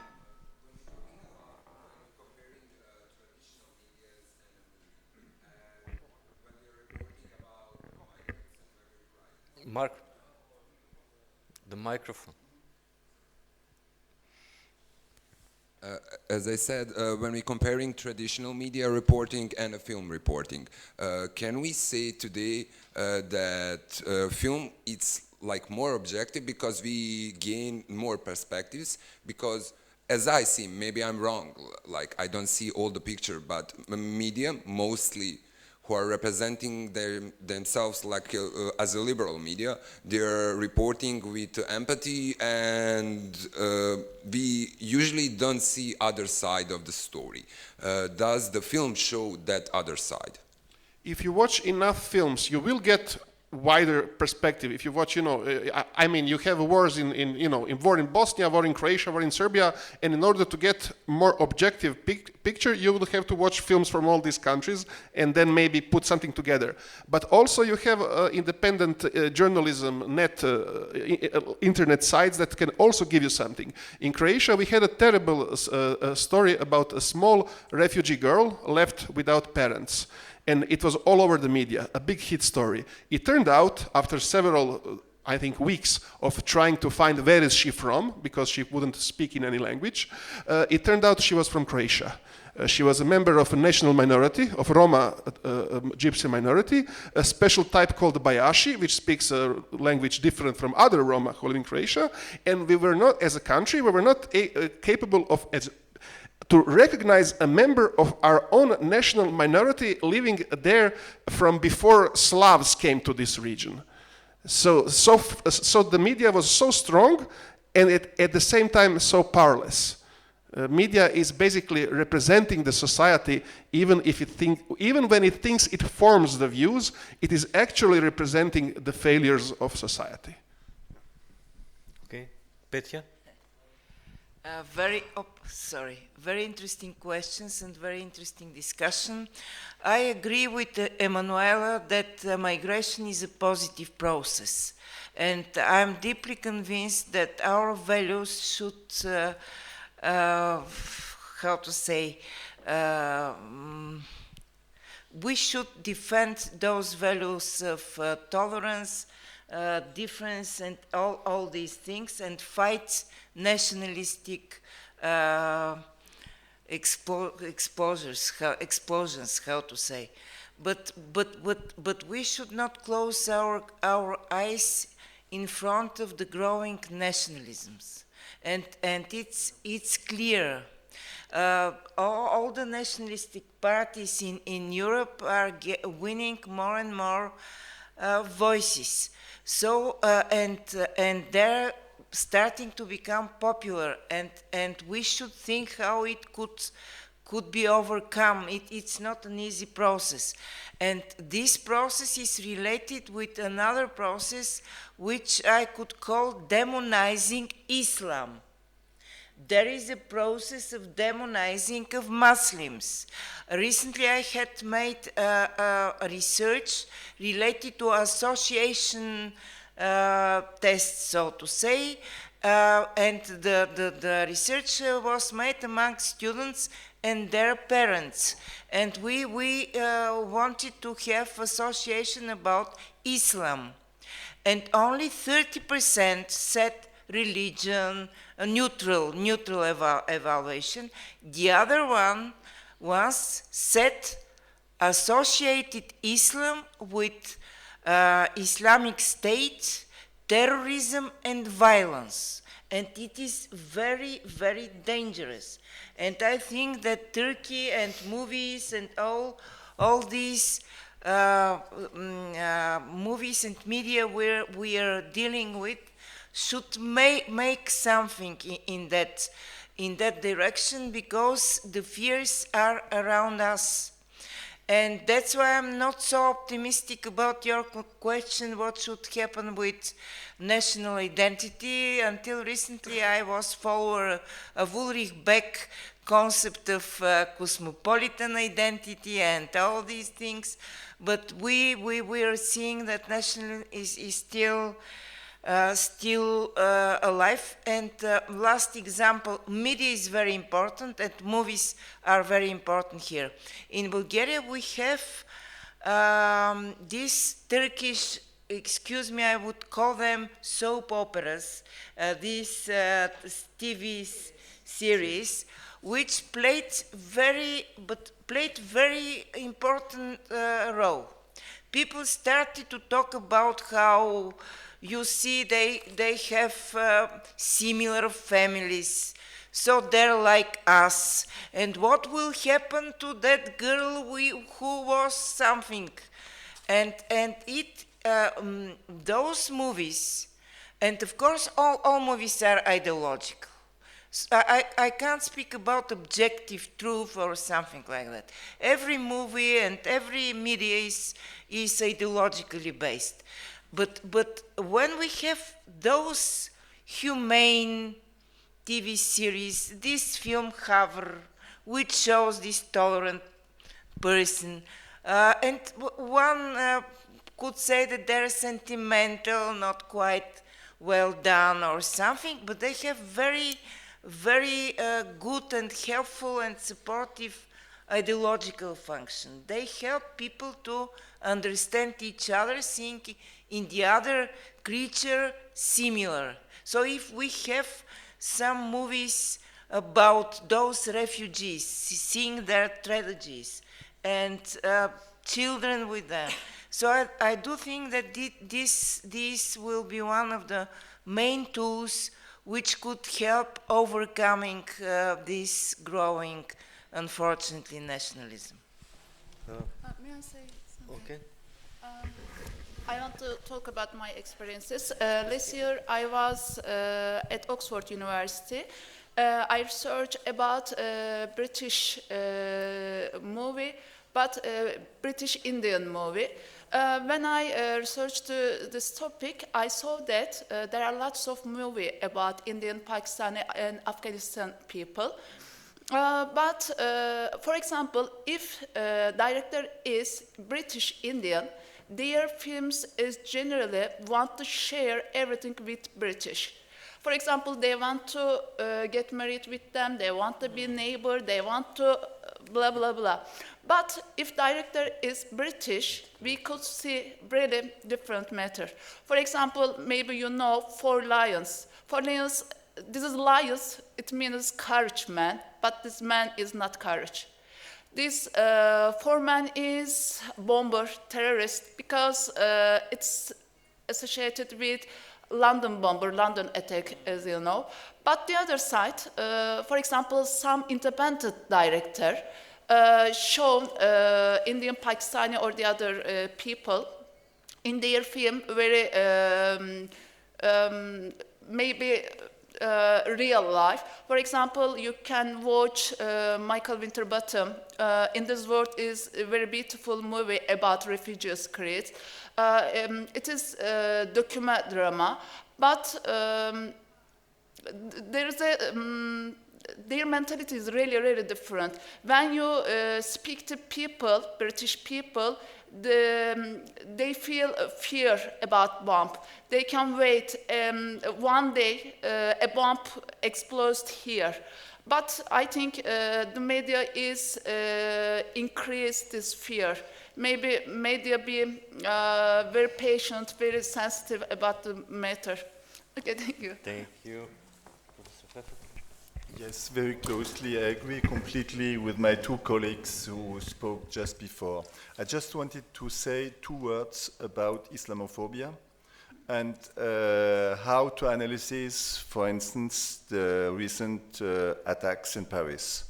Mark, the microphone. As I said, when we're comparing traditional media reporting and film reporting, can we say today that film it's like more objective because we gain more perspectives? Because as I see, maybe I'm wrong, like I don't see all the picture, but media mostly who are representing themselves like as a liberal media. They're reporting with empathy, and we usually don't see other side of the story. Does the film show that other side? If you watch enough films, you will get wider perspective. If you watch, I mean, you have wars in war in Bosnia, war in Croatia, war in Serbia, and in order to get more objective picture, you will have to watch films from all these countries and then maybe put something together. But also you have independent journalism, internet sites that can also give you something. In Croatia, we had a terrible story about a small refugee girl left without parents. And it was all over the media, a big hit story. It turned out, after several, I think, weeks of trying to find where is she from, because she wouldn't speak in any language, it turned out she was from Croatia. She was a member of a national minority, of Roma gypsy minority, a special type called Bajaši, which speaks a language different from other Roma who live in Croatia. And we were not, as a country, we were not capable of to recognize a member of our own national minority living there from before Slavs came to this region. So the media was so strong and at the same time so powerless. Media is basically representing the society, even when it thinks it forms the views, it is actually representing the failures of society. Okay, Petja? Very interesting questions and very interesting discussion. I agree with Emanuela that migration is a positive process, and I'm deeply convinced that our values should, we should defend those values of tolerance, difference, and all these things, and fight nationalistic explosions, but we should not close our eyes in front of the growing nationalisms, and it's clear. All the nationalistic parties in Europe are winning more and more voices. So and they're starting to become popular, and we should think how it could be overcome. It's not an easy process, and this process is related with another process which I could call demonizing Islam. There is a process of demonizing of Muslims. Recently I had made a research related to association tests, so to say, and the research was made among students and their parents, and we wanted to have association about Islam, and only 30% said religion, a neutral evaluation. The other one was said associated Islam with Islamic State, terrorism and violence, and it is very, very dangerous. And I think that Turkey and movies and all these movies and media where we are dealing with should make something in that direction, because the fears are around us. And that's why I'm not so optimistic about your question, what should happen with national identity. Until recently, I was follower of Ulrich Beck concept of cosmopolitan identity and all these things. But we are seeing that nationalism is still alive. And last example, media is very important, and movies are very important here. In Bulgaria, we have these Turkish, excuse me, I would call them soap operas, these TV series, which played very important role. People started to talk about how, you see, they have similar families, So they're like us. And what will happen to that girl who was something? And those movies, and of course all movies are ideological. So I can't speak about objective truth or something like that. Every movie and every media is ideologically based. But when we have those humane TV series, this film cover, which shows this tolerant person, and one could say that they're sentimental, not quite well done or something, but they have very, very good and helpful and supportive ideological function. They help people to understand each other, seeing in the other creature similar. So if we have some movies about those refugees, seeing their tragedies, and children with them. So I do think that this will be one of the main tools which could help overcoming this growing, unfortunately, nationalism. May I say something? Okay. I want to talk about my experiences. Last year I was at Oxford University. I researched about British movie, but British Indian movie. When I researched this topic, I saw that there are lots of movies about Indian, Pakistani, and Afghanistan people. But for example, if director is British Indian, their films is generally want to share everything with British. For example, they want to get married with them, they want to be neighbor, they want to blah, blah, blah. But if director is British, we could see really different matter. For example, maybe you know Four Lions. Four Lions, this is lions, it means courage man, but this man is not courage. This foreman is bomber, terrorist, because it's associated with London bomber, London attack, as you know. But the other side, for example, some independent director shown Indian, Pakistani, or the other people in their film very maybe real life. For example, you can watch Michael Winterbottom. In This World is a very beautiful movie about refugees created. It is a document drama, but there is a their mentality is really, really different. When you speak to people, British people, they feel fear about bomb. They can wait. One day, a bomb explodes here. But I think the media is increase this fear. Maybe media be very patient, very sensitive about the matter. Okay, thank you. Thank you. Yes, very closely. I agree completely with my two colleagues who spoke just before. I just wanted to say 2 words about Islamophobia and how to analyze, for instance, the recent attacks in Paris.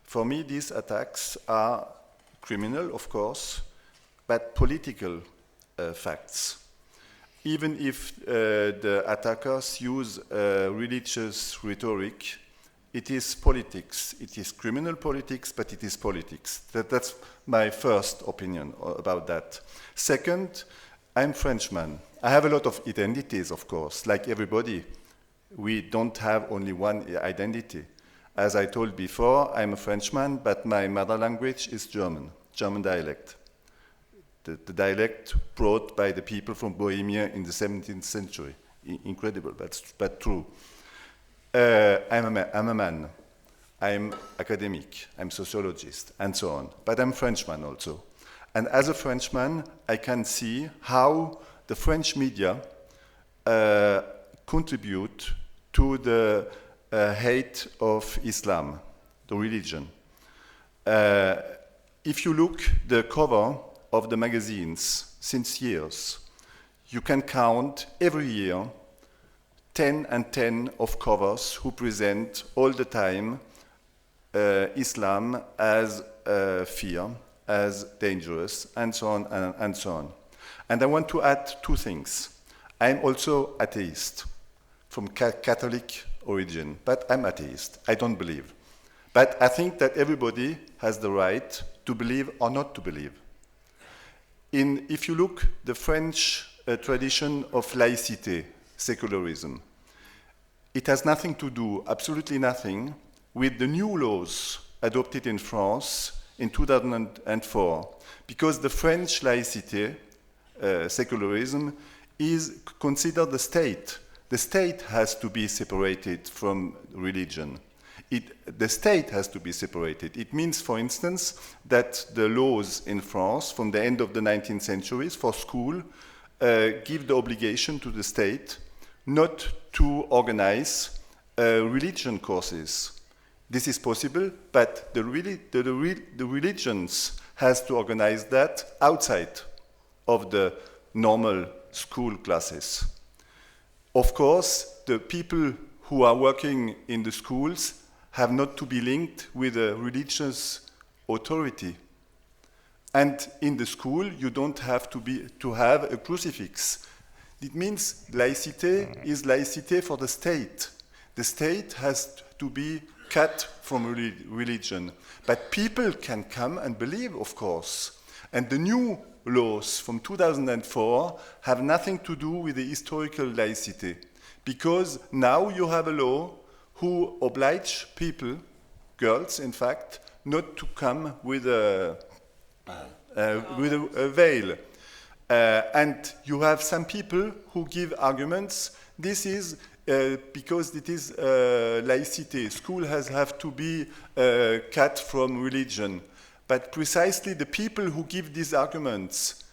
For me, these attacks are criminal, of course, but political facts. Even if the attackers use religious rhetoric, it is politics. It is criminal politics, but it is politics. That's my first opinion about that. Second, I'm Frenchman. I have a lot of identities, of course, like everybody. We don't have only one identity. As I told before, I'm a Frenchman, but my mother language is German dialect. The dialect brought by the people from Bohemia in the 17th century. Incredible, but true. I'm a man, I'm academic, I'm sociologist, and so on. But I'm Frenchman also. And as a Frenchman, I can see how the French media contribute to the hate of Islam, the religion. If you look the cover of the magazines since years, you can count every year 10 and 10 of covers who present all the time Islam as fear, as dangerous, and so on and so on. And I want to add two things. I'm also atheist, from Catholic origin, but I'm atheist. I don't believe. But I think that everybody has the right to believe or not to believe. If you look the French tradition of laïcité, secularism, it has nothing to do, absolutely nothing, with the new laws adopted in France in 2004, because the French laïcité, secularism, is considered the state. The state has to be separated from religion. The state has to be separated. It means, for instance, that the laws in France from the end of the 19th century for school give the obligation to the state not to organize religion courses. This is possible, but the religions has to organize that outside of the normal school classes. Of course, the people who are working in the schools have not to be linked with a religious authority. And in the school, you don't have to have a crucifix. It means laïcité is laïcité for the state. The state has to be cut from religion. But people can come and believe, of course. And the new laws from 2004 have nothing to do with the historical laïcité, because now you have a law who oblige people, girls in fact, not to come with a veil. And you have some people who give arguments. This is because it is laïcité. School have to be cut from religion. But precisely the people who give these arguments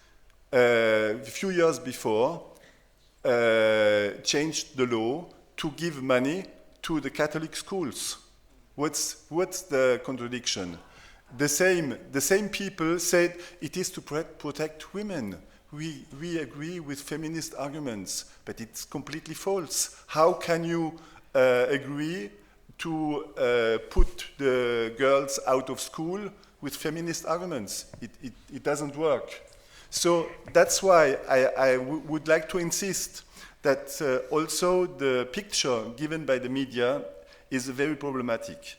a few years before changed the law to give money to the Catholic schools. What's the contradiction? The same people said it is to protect women. We agree with feminist arguments, but it's completely false. How can you agree to put the girls out of school with feminist arguments? It doesn't work. So that's why I would like to insist that also the picture given by the media is very problematic.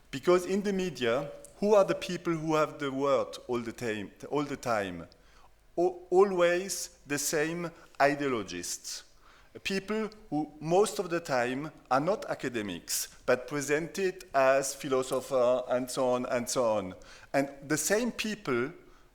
Because in the media, who are the people who have the word all the time? Always the same ideologists. People who most of the time are not academics, but presented as philosophers and so on and so on. And the same people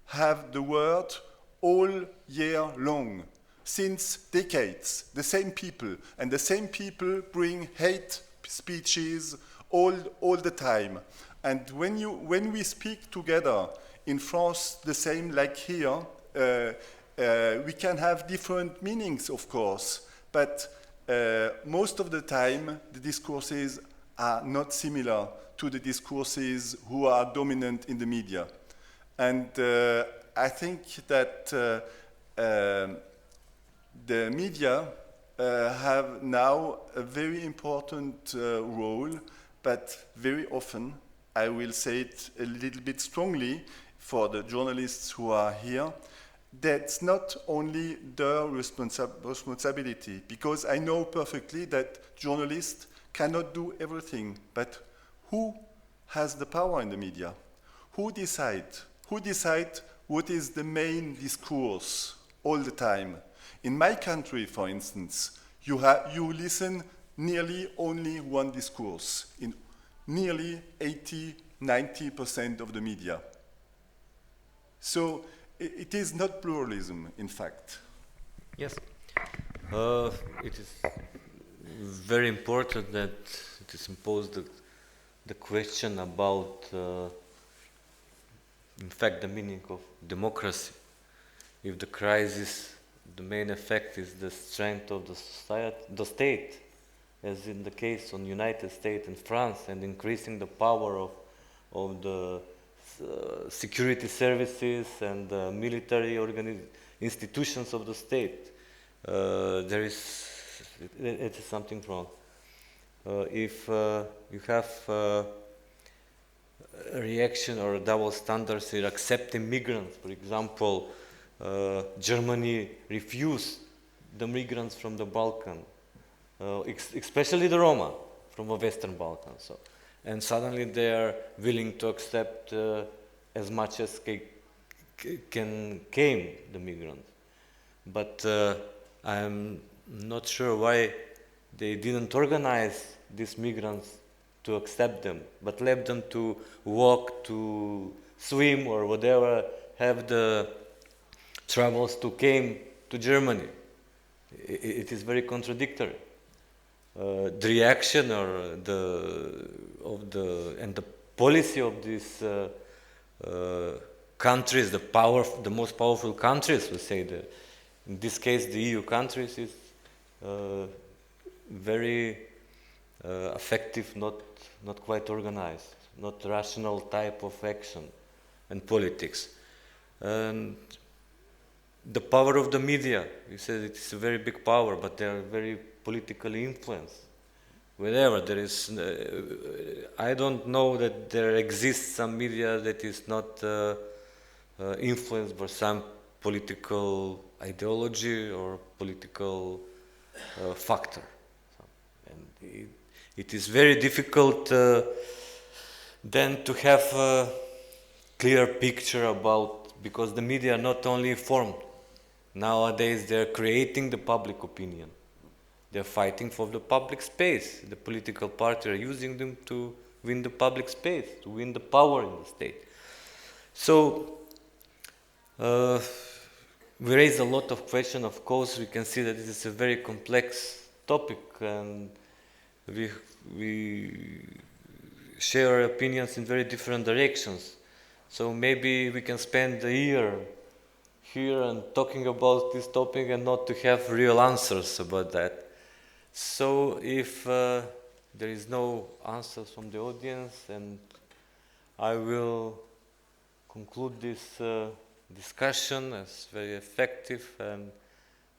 have the word all year long. Since decades, the same people, and the same people bring hate speeches all the time. And when we speak together in France, the same like here, we can have different meanings, of course, but most of the time the discourses are not similar to the discourses who are dominant in the media. And I think that the media have now a very important role, but very often, I will say it a little bit strongly for the journalists who are here, that's not only their responsibility, because I know perfectly that journalists cannot do everything, but who has the power in the media? Who decides? Who decides what is the main discourse all the time? In my country, for instance, you listen nearly only one discourse in nearly 80–90% of the media. So it is not pluralism, in fact. Yes. It is very important that it is imposed the question about, in fact, the meaning of democracy. If the crisis, the main effect is the strength of the society, the state, as in the case on United States and France, and increasing the power of the security services and military institutions of the state. There is it is something wrong. If you have a reaction or double standards in accepting migrants, for example, Germany refused the migrants from the Balkan, especially the Roma from the Western Balkans. So, and suddenly they are willing to accept as much as came the migrants. But I'm not sure why they didn't organize these migrants to accept them, but left them to walk, to swim, or whatever, have the travels to came to Germany. It is very contradictory. The reaction or the policy of these countries, the most powerful countries, we say, in this case the EU countries, is very effective, not quite organized, not rational type of action and politics. And the power of the media, you said it is a very big power, but they are very politically influenced. Wherever there is, I don't know that there exists some media that is not influenced by some political ideology or political factor. And it is very difficult then to have a clear picture about, because the media are not only informed. Nowadays they are creating the public opinion. They are fighting for the public space. The political parties are using them to win the public space, to win the power in the state. So we raise a lot of questions. Of course, we can see that this is a very complex topic, and we share our opinions in very different directions. So maybe we can spend a year here and talking about this topic and not to have real answers about that. So if there is no answers from the audience, and I will conclude this discussion as very effective and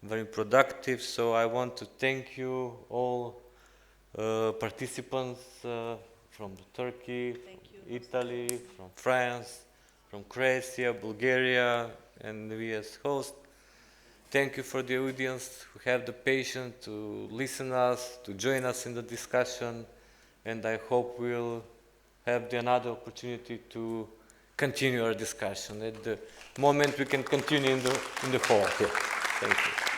very productive. So I want to thank you all participants from Turkey, from Italy, from France, from Croatia, Bulgaria, and we as hosts. Thank you for the audience who have the patience to listen us, to join us in the discussion, and I hope we'll have another opportunity to continue our discussion. At the moment we can continue in the hall here. Thank you.